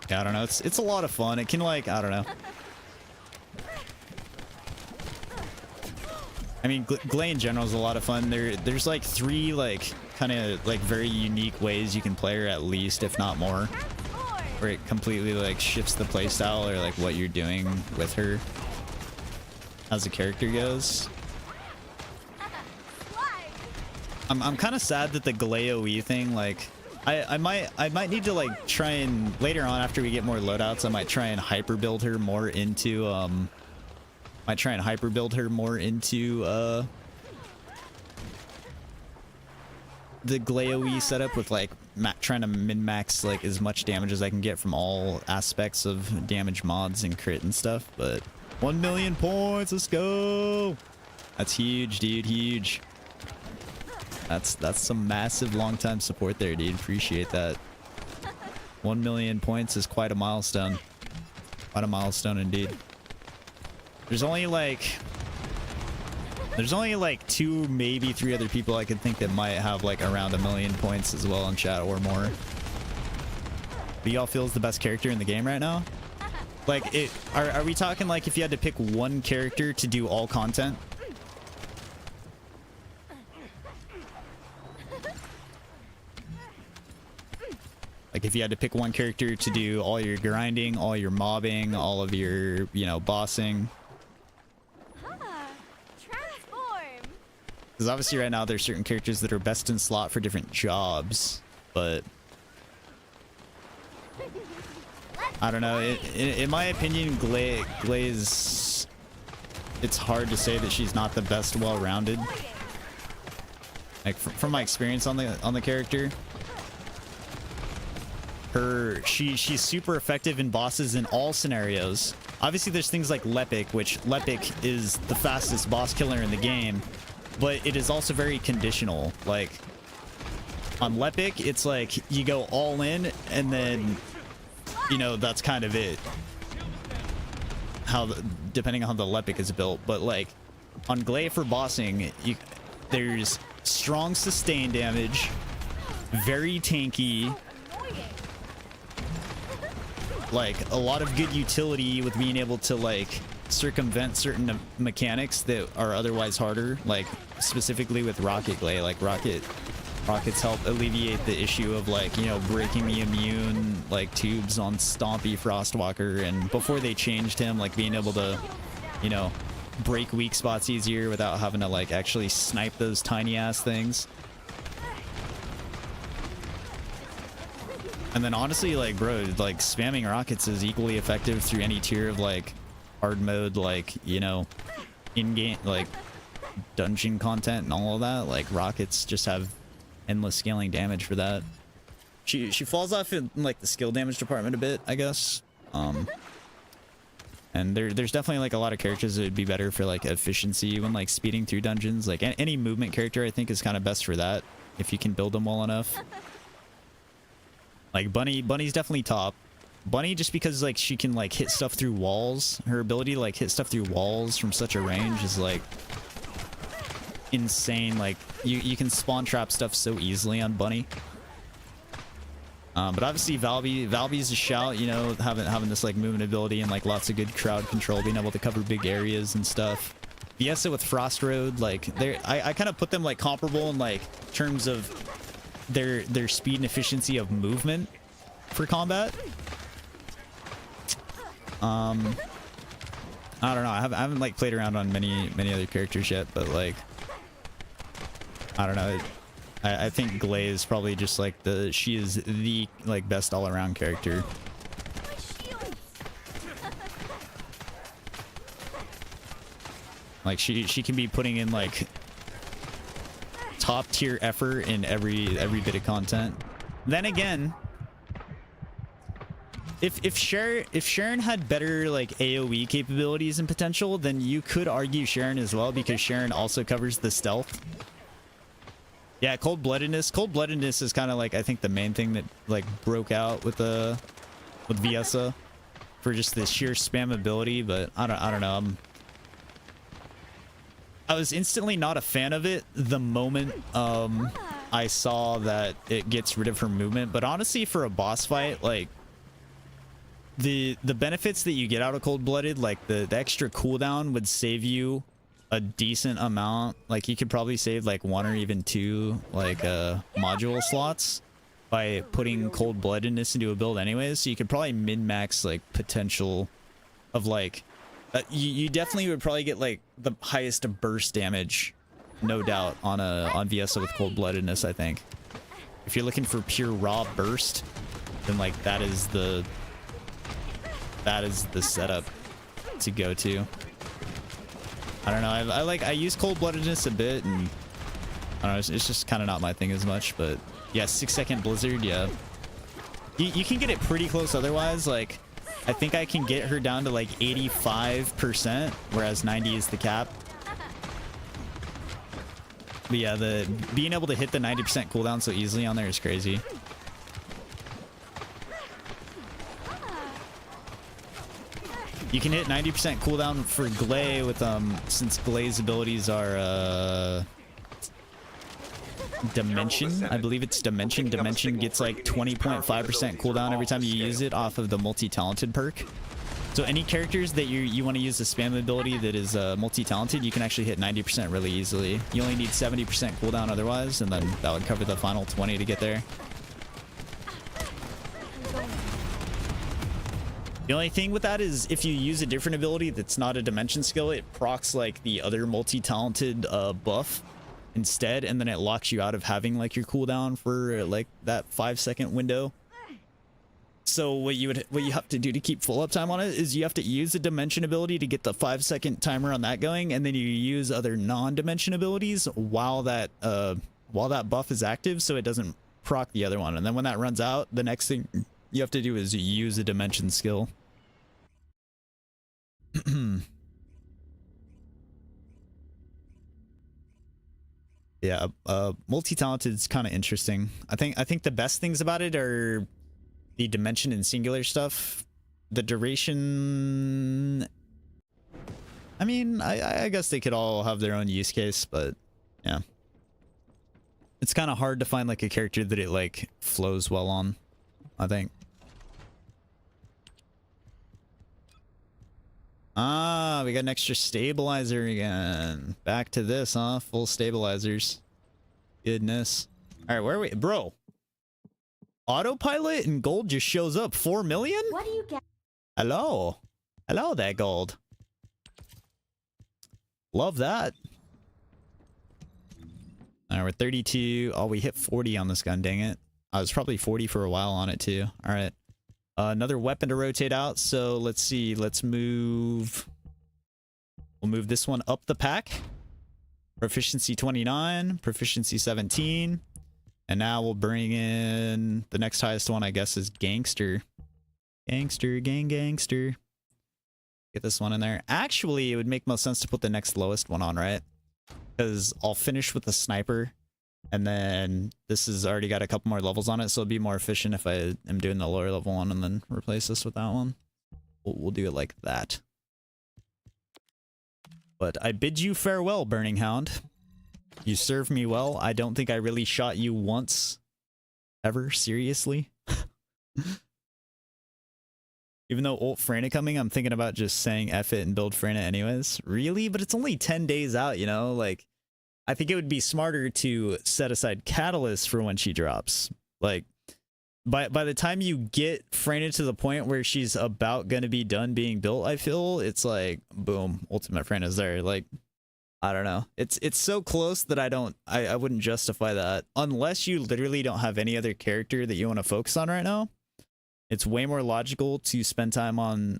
Yeah, I don't know. It's a lot of fun. It can, like, I don't know. I mean, Glay in general is a lot of fun. There's like 3 like kind of like very unique ways you can play her, at least, if not more, where it completely like shifts the playstyle or like what you're doing with her as the character goes. I'm kind of sad that the Glay OE thing, like, I might need to like try and later on, after we get more loadouts, I might try and hyper build her more into the Glay OE setup, with like trying to min-max like as much damage as I can get from all aspects of damage mods and crit and stuff. But 1 million points, let's go. That's huge, dude, huge. That's some massive long time support there, dude. Appreciate that. 1 million points is quite a milestone. Quite a milestone indeed. There's only like 2, maybe 3 other people I could think that might have like around 1 million points as well in chat or more. But y'all feel is the best character in the game right now? Like, are we talking like if you had to pick one character to do all content? Like if you had to pick one character to do all your grinding, all your mobbing, all of your, you know, bossing. Because obviously right now there's certain characters that are best in slot for different jobs, but I don't know. In my opinion, Glay is, it's hard to say that she's not the best well-rounded. Like from my experience on the character, she's super effective in bosses in all scenarios. Obviously there's things like Lepic, which Lepic is the fastest boss killer in the game, but it is also very conditional. Like on Lepic, it's like you go all in and then, you know, that's kind of it. Depending on how the Lepic is built. But like on Glay for bossing, there's strong sustain damage, very tanky, like a lot of good utility with being able to like circumvent certain mechanics that are otherwise harder, like specifically with Rocket Glay. Like rockets help alleviate the issue of like, you know, breaking the immune like tubes on Stompy Frostwalker, and before they changed him, like being able to, you know, break weak spots easier without having to like actually snipe those tiny ass things. And then honestly, like, bro, like spamming rockets is equally effective through any tier of like hard mode, like, you know, in-game like dungeon content and all of that. Like rockets just have endless scaling damage for that. She falls off in like the skill damage department a bit, I guess. And there's definitely like a lot of characters that would be better for like efficiency when like speeding through dungeons. Like any movement character I think is kind of best for that if you can build them well enough. Like Bunny's definitely top. Bunny, just because like she can like hit stuff through walls. Her ability to like hit stuff through walls from such a range is like insane. Like you can spawn trap stuff so easily on Bunny. But obviously Valby's a shout, you know, having this like movement ability and like lots of good crowd control, being able to cover big areas and stuff. Fiesta with Frost Road, like I kind of put them like comparable in like terms of their speed and efficiency of movement for combat. I don't know. I haven't like played around on many other characters yet, but like I don't know. I think Glay is probably just like she is the like best all around character. Like she can be putting in like top tier effort in every bit of content. Then again, if Sharon had better like AoE capabilities and potential, then you could argue Sharon as well, because Sharon also covers the stealth. Yeah, cold-bloodedness. Cold-bloodedness is kind of like, I think, the main thing that like broke out with Viessa for just the sheer spammability. But I don't know. I was instantly not a fan of it the moment I saw that it gets rid of her movement. But honestly, for a boss fight, like the benefits that you get out of cold-blooded, like the extra cooldown would save you a decent amount. Like you could probably save like 1 or even 2 like module slots by putting cold-bloodedness into a build anyways. So you could probably min-max like potential of like you definitely would probably get like the highest burst damage, no doubt, on Viessa with cold-bloodedness. I think if you're looking for pure raw burst, then like that is the setup to go to. I don't know. I use cold-bloodedness a bit, and I don't know. It's just kind of not my thing as much. But yeah, 6-second blizzard. Yeah, you can get it pretty close. Otherwise, like I think I can get her down to like 85%, whereas 90 is the cap. But yeah, the being able to hit the 90% cooldown so easily on there is crazy. You can hit 90% cooldown for Glay with since Glay's abilities are Dimension. I believe it's Dimension. Dimension gets like 20.5% cooldown every time you use it off of the multi-talented perk. So any characters that you want to use the spam ability that is multi-talented, you can actually hit 90% really easily. You only need 70% cooldown otherwise, and then that would cover the final 20 to get there. The only thing with that is if you use a different ability that's not a dimension skill, it procs like the other multi-talented buff instead, and then it locks you out of having like your cooldown for like that 5-second window. So what you have to do to keep full uptime on it is you have to use a dimension ability to get the 5-second timer on that going, and then you use other non-dimension abilities while that buff is active, so it doesn't proc the other one. And then when that runs out, the next thing you have to do is use a dimension skill. Yeah, multi-talented is kind of interesting. I think the best things about it are the dimension and singular stuff. The duration, I mean, I guess they could all have their own use case, but yeah, it's kind of hard to find like a character that it like flows well on, I think. Ah, we got an extra stabilizer again. Back to this, huh? Full stabilizers. Goodness. All right, where are we? Bro. Autopilot and gold just shows up. 4 million? What do you get? Hello. Hello there, gold. Love that. All right, we're 32. Oh, we hit 40 on this gun, dang it. I was probably 40 for a while on it, too. All right. Another weapon to rotate out. So let's see. Let's move. We'll move this one up the pack. Proficiency 29. Proficiency 17. And now we'll bring in the next highest one, I guess, is Gangster. Gangster, gangster. Get this one in there. Actually, it would make most sense to put the next lowest one on, right? Because I'll finish with the sniper. And then this has already got a couple more levels on it, so it'll be more efficient if I am doing the lower level one and then replace this with that one. We'll do it like that. But I bid you farewell, Burning Hound. You served me well. I don't think I really shot you once. Ever, seriously. Even though ult Freyna coming, I'm thinking about just saying F it and build Freyna anyways. Really? But it's only 10 days out, you know? Like, I think it would be smarter to set aside Catalyst for when she drops. Like, by the time you get Freyna to the point where she's about gonna be done being built, I feel it's like, boom, Ultimate Freyna's there. Like, I don't know. It's so close that I wouldn't justify that unless you literally don't have any other character that you want to focus on right now. It's way more logical to spend time on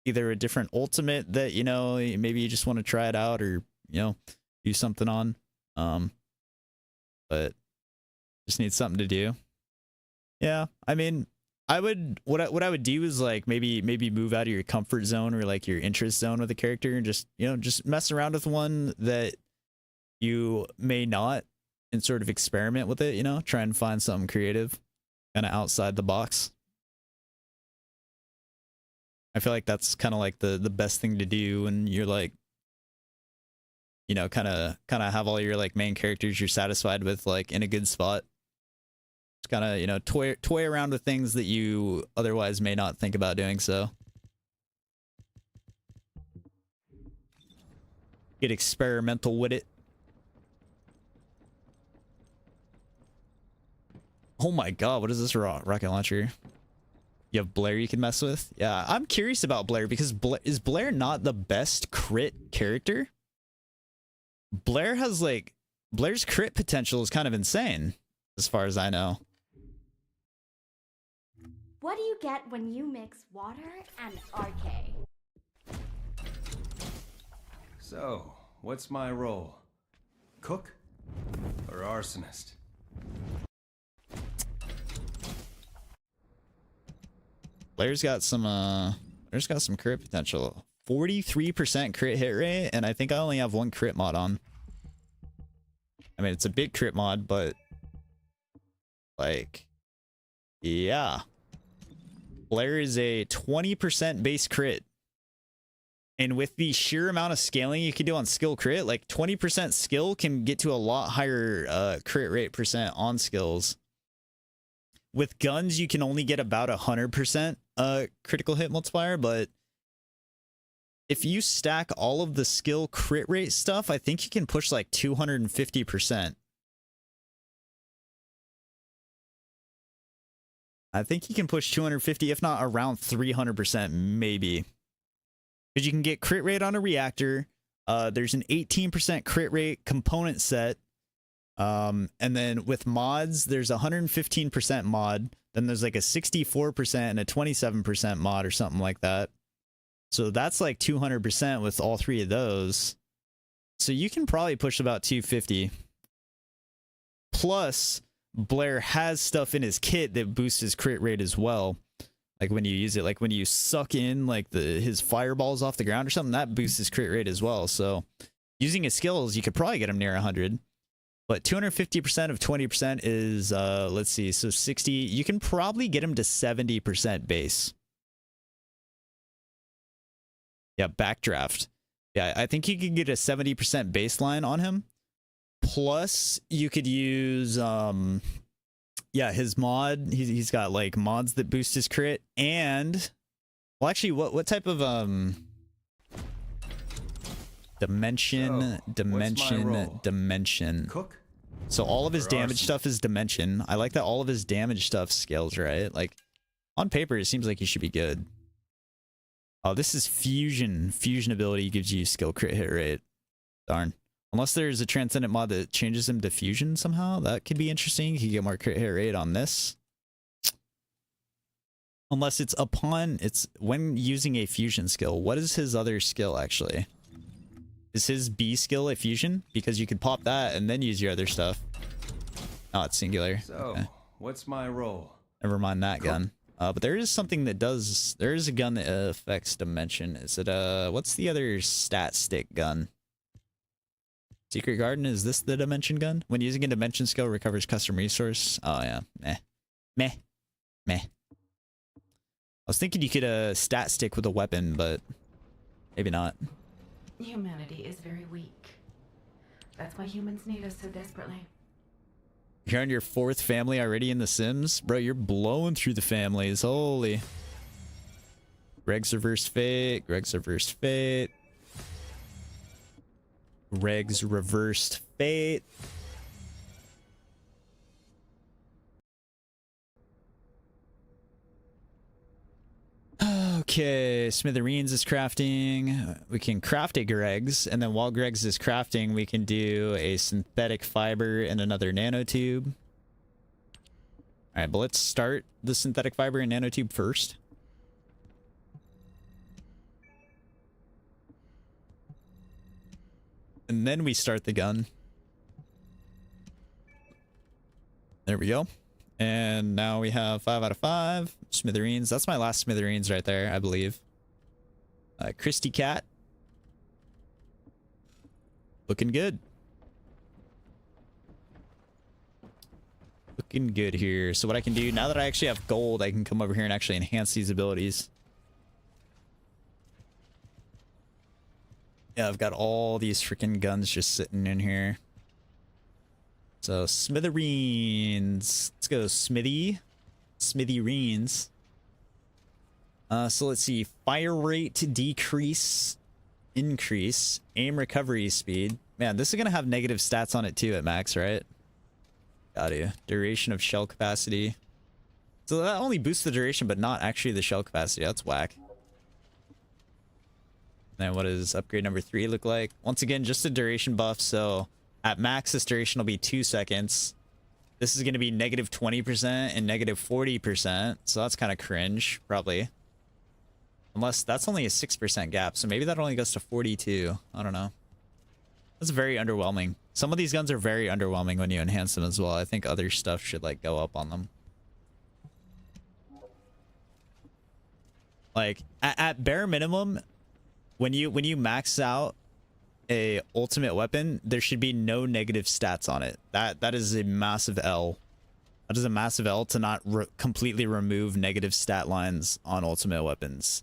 either a different ultimate that, you know, maybe you just want to try it out or, you know, do something on. But just need something to do. Yeah, I mean, I would what I would do is like maybe move out of your comfort zone or like your interest zone with a character and just, you know, just mess around with one that you may not and sort of experiment with it, you know, try and find something creative kind of outside the box. I feel like that's kind of like the best thing to do when you're like, you know, kind of have all your like main characters you're satisfied with like in a good spot. Just kind of, you know, toy around with things that you otherwise may not think about doing so. Get experimental with it. Oh my god, what is this rocket launcher? You have Blair you can mess with? Yeah, I'm curious about Blair because is Blair not the best crit character? Blair has like... Blair's crit potential is kind of insane, as far as I know. What do you get when you mix water and RK? So, what's my role? Cook? Or arsonist? Blair's got some crit potential. 43% crit hit rate, and I think I only have one crit mod on. I mean, it's a big crit mod, but like, yeah. Blair is a 20% base crit. And with the sheer amount of scaling you can do on skill crit, like 20% skill can get to a lot higher crit rate percent on skills. With guns, you can only get about 100% critical hit multiplier, but if you stack all of the skill crit rate stuff, I think you can push like 250%. I think you can push 250, if not around 300%, maybe. Because you can get crit rate on a reactor. There's an 18% crit rate component set. And then with mods, there's a 115% mod. Then there's like a 64% and a 27% mod or something like that. So that's like 200% with all three of those. So you can probably push about 250. Plus, Blair has stuff in his kit that boosts his crit rate as well. Like when you use it, like when you suck in like his fireballs off the ground or something, that boosts his crit rate as well. So using his skills, you could probably get him near 100. But 250% of 20% is, let's see, so 60. You can probably get him to 70% base. Yeah, backdraft. Yeah, I think you could get a 70% baseline on him. Plus, you could use, yeah, his mod. He's got like mods that boost his crit. And, well, actually, what type of, dimension. Cook? So all of his damage stuff is dimension. I like that all of his damage stuff scales, right? Like, on paper, it seems like he should be good. Oh, this is fusion. Fusion ability gives you skill crit hit rate. Darn. Unless there's a transcendent mod that changes him to fusion somehow, that could be interesting. You can get more crit hit rate on this. Unless it's when using a fusion skill. What is his other skill, actually? Is his B skill a fusion? Because you could pop that and then use your other stuff. Oh, it's singular. So, okay. What's my role? Never mind that gun. But there is something that does... There is a gun that affects dimension. Is it, what's the other stat stick gun? Secret Garden, is this the dimension gun? When using a dimension skill, recovers custom resource. Oh, yeah. Meh. I was thinking you could, stat stick with a weapon, but maybe not. Humanity is very weak. That's why humans need us so desperately. You're on your 4th family already in The Sims? Bro, you're blowing through the families. Holy. Greg's reversed fate. Greg's reversed fate. Greg's reversed fate. Okay, Smithereens is crafting. We can craft a Greg's, and then while Greg's is crafting, we can do a synthetic fiber and another nanotube. Alright, but let's start the synthetic fiber and nanotube first. And then we start the gun. There we go. And now we have 5 out of 5. Smithereens. That's my last smithereens right there, I believe. Christy Cat. Looking good. Looking good here. So what I can do, now that I actually have gold, I can come over here and actually enhance these abilities. Yeah, I've got all these freaking guns just sitting in here. So smithereens. Let's go smithy. Smithereens. So let's see. Fire rate decrease. Increase. Aim recovery speed. Man, this is gonna have negative stats on it too at max, right? Got to. Duration of shell capacity. So that only boosts the duration, but not actually the shell capacity. That's whack. Then what does upgrade number 3 look like? Once again, just a duration buff. So at max, this duration will be 2 seconds. This is going to be negative 20% and negative 40%. So that's kind of cringe, probably. Unless that's only a 6% gap. So maybe that only goes to 42. I don't know. That's very underwhelming. Some of these guns are very underwhelming when you enhance them as well. I think other stuff should like go up on them. Like at bare minimum, when you max out a ultimate weapon, there should be no negative stats on it. That is a massive L. That is a massive L to not completely remove negative stat lines on ultimate weapons.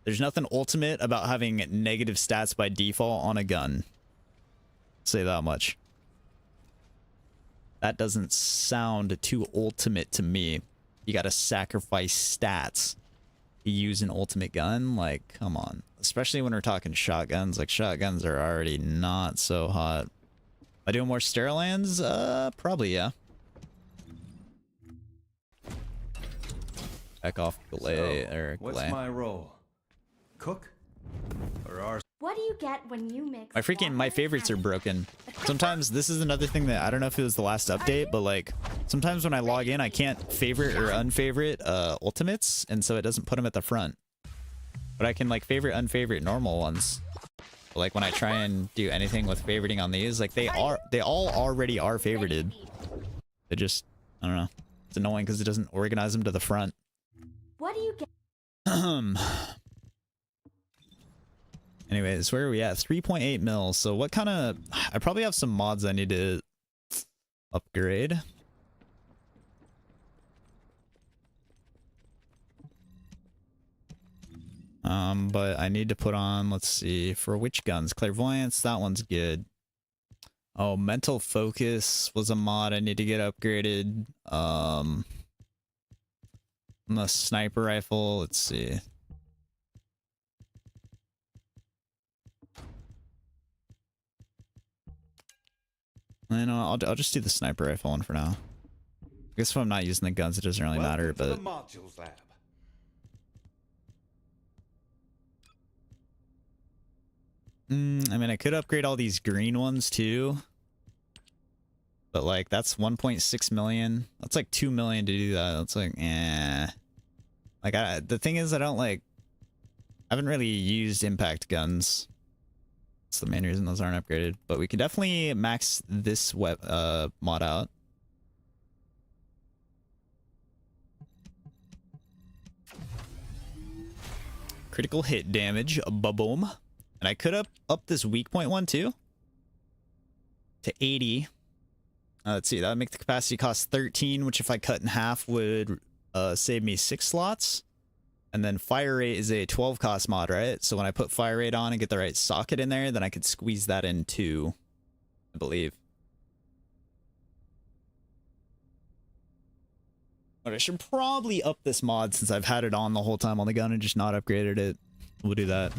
There's nothing ultimate about having negative stats by default on a gun. Say that much. That doesn't sound too ultimate to me. You gotta sacrifice stats to use an ultimate gun. Like, come on. Especially when we're talking shotguns. Like, shotguns are already not so hot. Am I doing more Sterilans? Probably, yeah. Back off Glay, or what's Glay. my role? Cook? Or arson? What do you get when you mix My favorites are broken. Sometimes this is another thing that I don't know if it was the last update, but like sometimes when I log in, I can't favorite or unfavorite ultimates, and so it doesn't put them at the front. But I can like favorite, unfavorite normal ones. But, like when I try and do anything with favoriting on these, like they all already are favorited. It just, I don't know. It's annoying because it doesn't organize them to the front. What do you get? Anyways, where are we at? 3.8 mils. So what kind of... I probably have some mods I need to upgrade. But I need to put on, let's see, for which guns? Clairvoyance, that one's good. Oh, mental focus was a mod I need to get upgraded. The sniper rifle, let's see. I know, I'll just do the sniper rifle one for now. I guess if I'm not using the guns, it doesn't really matter, but... The modules lab. I mean, I could upgrade all these green ones too. But like, that's 1.6 million. That's like 2 million to do that. That's like, eh. Like, the thing is, I haven't really used impact guns. That's the main reason those aren't upgraded. But we can definitely max this mod out. Critical hit damage, ba-boom. And I could up this weak point one too. To 80. Let's see, that would make the capacity cost 13, which if I cut in half would save me 6 slots. And then fire rate is a 12 cost mod, right? So when I put fire rate on and get the right socket in there, then I could squeeze that in too, I believe. But I should probably up this mod since I've had it on the whole time on the gun and just not upgraded it. We'll do that.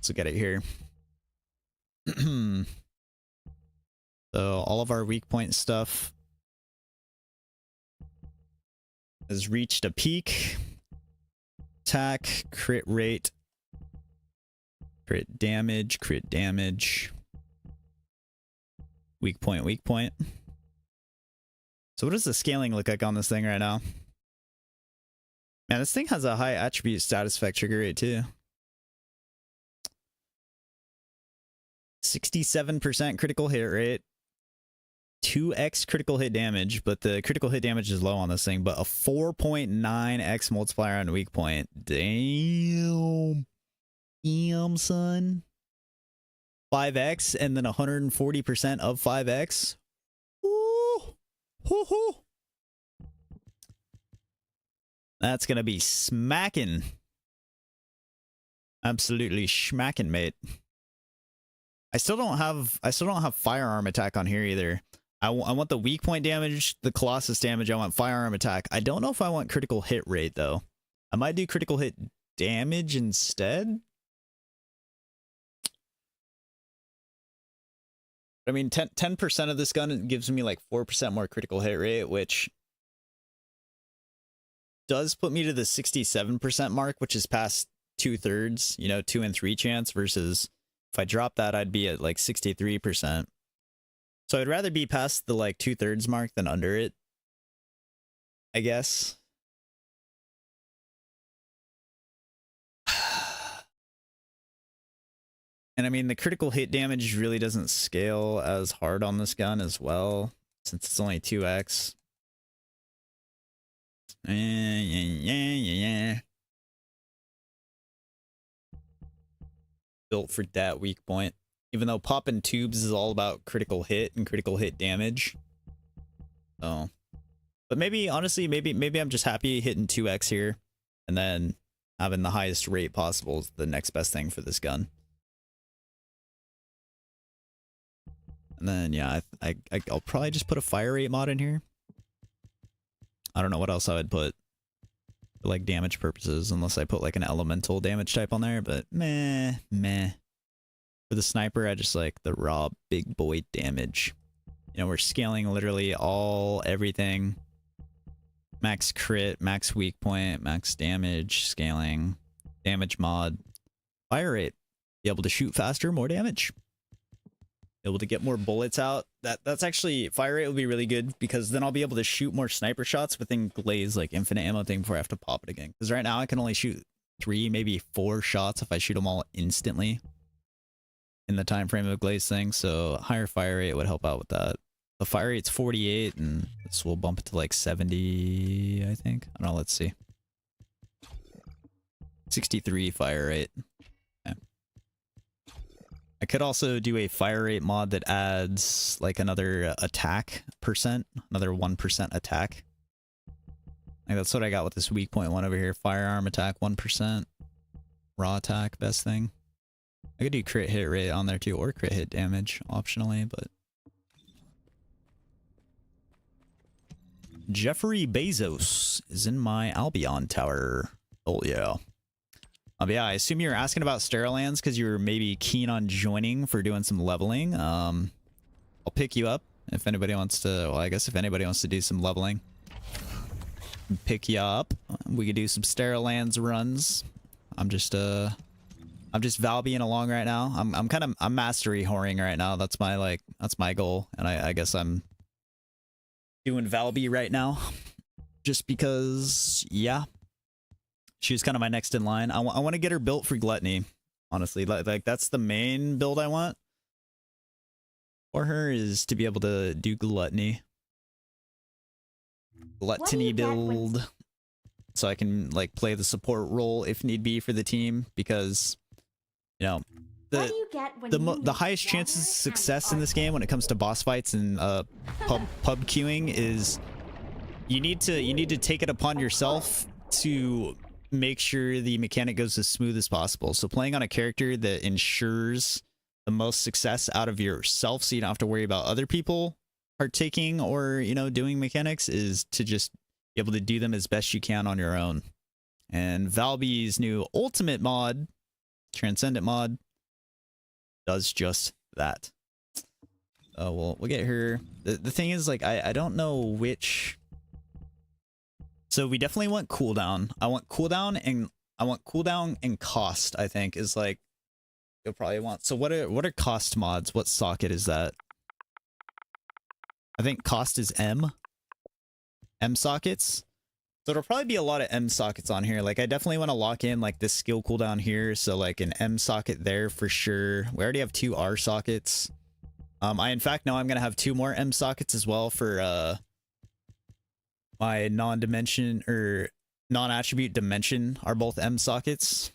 So get it here. So all of our weak point stuff has reached a peak. Attack, crit rate, crit damage, weak point, weak point. So what does the scaling look like on this thing right now? Man, this thing has a high attribute status effect trigger rate too. 67% critical hit rate. 2x critical hit damage, but the critical hit damage is low on this thing, but a 4.9x multiplier on weak point. Damn. Damn, son. 5x and then 140% of 5x. Ooh. Hoo hoo. That's gonna be smacking. Absolutely smacking, mate. I still don't have firearm attack on here either. I want the weak point damage, the Colossus damage. I want firearm attack. I don't know if I want critical hit rate though. I might do critical hit damage instead. I mean, 10% of this gun gives me like 4% more critical hit rate, which does put me to the 67% mark, which is past 2/3, you know, 2 and 3 chance, versus if I drop that, I'd be at like 63%. So I'd rather be past the like 2/3 mark than under it, I guess. And I mean, the critical hit damage really doesn't scale as hard on this gun as well, since it's only 2x. Yeah. Built for that weak point. Even though popping tubes is all about critical hit and critical hit damage. So, but maybe, honestly, maybe I'm just happy hitting 2x here, and then having the highest rate possible is the next best thing for this gun. And then, yeah, I'll probably just put a fire rate mod in here. I don't know what else I would put for like damage purposes, unless I put like an elemental damage type on there, but meh. For the sniper, I just like the raw big boy damage. You know, we're scaling literally everything. Max crit, max weak point, max damage, scaling, damage mod, fire rate. Be able to shoot faster, more damage. Able to get more bullets out. That's actually, fire rate will be really good, because then I'll be able to shoot more sniper shots within Glaze, like infinite ammo thing, before I have to pop it again. Because right now I can only shoot 3, maybe 4 shots if I shoot them all instantly in the time frame of Glaze thing. So higher fire rate would help out with that. The fire rate's 48, and this will bump it to like 70, I think. I don't know, let's see. 63 fire rate. I could also do a fire rate mod that adds like another attack percent, another 1% attack. Like that's what I got with this weak point one over here. Firearm attack 1%, raw attack, best thing. I could do crit hit rate on there too, or crit hit damage optionally, but Jeffrey Bezos is in my Albion tower. Oh yeah. But yeah, I assume you're asking about Sterillands because you were maybe keen on joining for doing some leveling. I'll pick you up if anybody wants to. Well, I guess if anybody wants to do some leveling, pick you up. We could do some Sterillands runs. I'm just Valbying along right now. I'm mastery whoring right now. That's my goal, and I guess I'm doing Valby right now, just because, yeah. She's kind of my next in line. I want to get her built for Gluttony, honestly. Like that's the main build I want for her, is to be able to do Gluttony. Gluttony build. So I can like play the support role if need be for the team, because, you know, the highest chances of success in this game when it comes to boss fights and pub queuing is you need to take it upon yourself to make sure the mechanic goes as smooth as possible. So playing on a character that ensures the most success out of yourself, so you don't have to worry about other people partaking or, you know, doing mechanics, is to just be able to do them as best you can on your own. And Valby's new ultimate mod, Transcendent mod, does just that. We'll get her. The thing is, like, I don't know which. So we definitely want cooldown. I want cooldown and cost, I think, is like you'll probably want. So what are cost mods? What socket is that? I think cost is M sockets. So it'll probably be a lot of M sockets on here. Like I definitely want to lock in like this skill cooldown here. So like an M socket there for sure. We already have 2 R sockets. I in fact know I'm gonna have 2 more M sockets as well for my non-dimension or non-attribute dimension are both M sockets.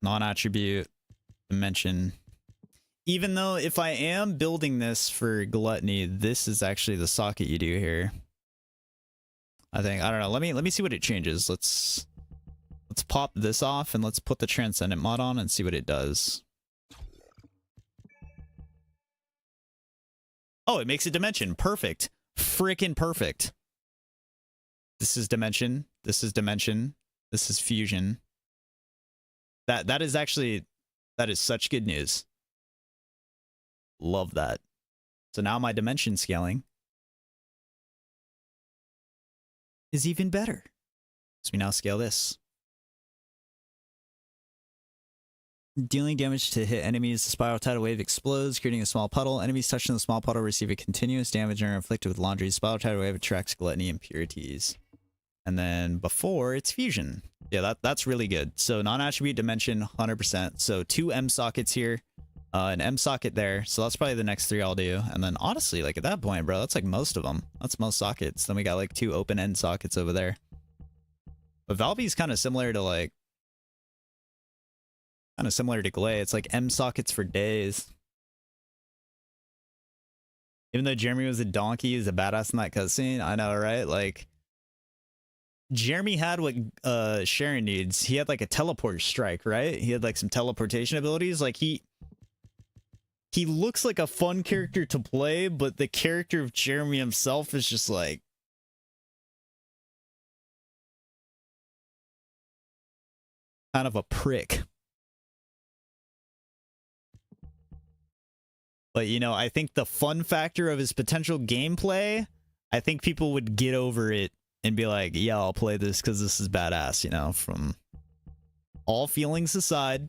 Non-attribute dimension. Even though if I am building this for gluttony, this is actually the socket you do here. I think, I don't know. Let me see what it changes. Let's pop this off and let's put the Transcendent mod on and see what it does. Oh, it makes it dimension. Perfect. Freaking perfect. This is dimension. This is dimension. This is fusion. That is actually, that is such good news. Love that. So now my dimension scaling is even better. So we now scale this. Dealing damage to hit enemies, the spiral tidal wave explodes, creating a small puddle. Enemies touching the small puddle receive a continuous damage and are inflicted with laundry. Spiral tidal wave attracts gluttony impurities. And then before, it's fusion. Yeah, that's really good. So non-attribute dimension, 100%. So 2 M sockets here. An M socket there, so that's probably the next 3 I'll do. And then honestly, like at that point, bro, that's like most of them. That's most sockets. Then we got like 2 open end sockets over there. But Valby's kind of similar to like, Glay. It's like M sockets for days. Even though Jeremy was a donkey, he was a badass in that cutscene. I know, right? Like, Jeremy had what Sharon needs. He had like a teleport strike, right? He had like some teleportation abilities. Like he looks like a fun character to play, but the character of Jeremy himself is just like kind of a prick. But you know, I think the fun factor of his potential gameplay, I think people would get over it and be like, yeah, I'll play this because this is badass, you know, from all feelings aside.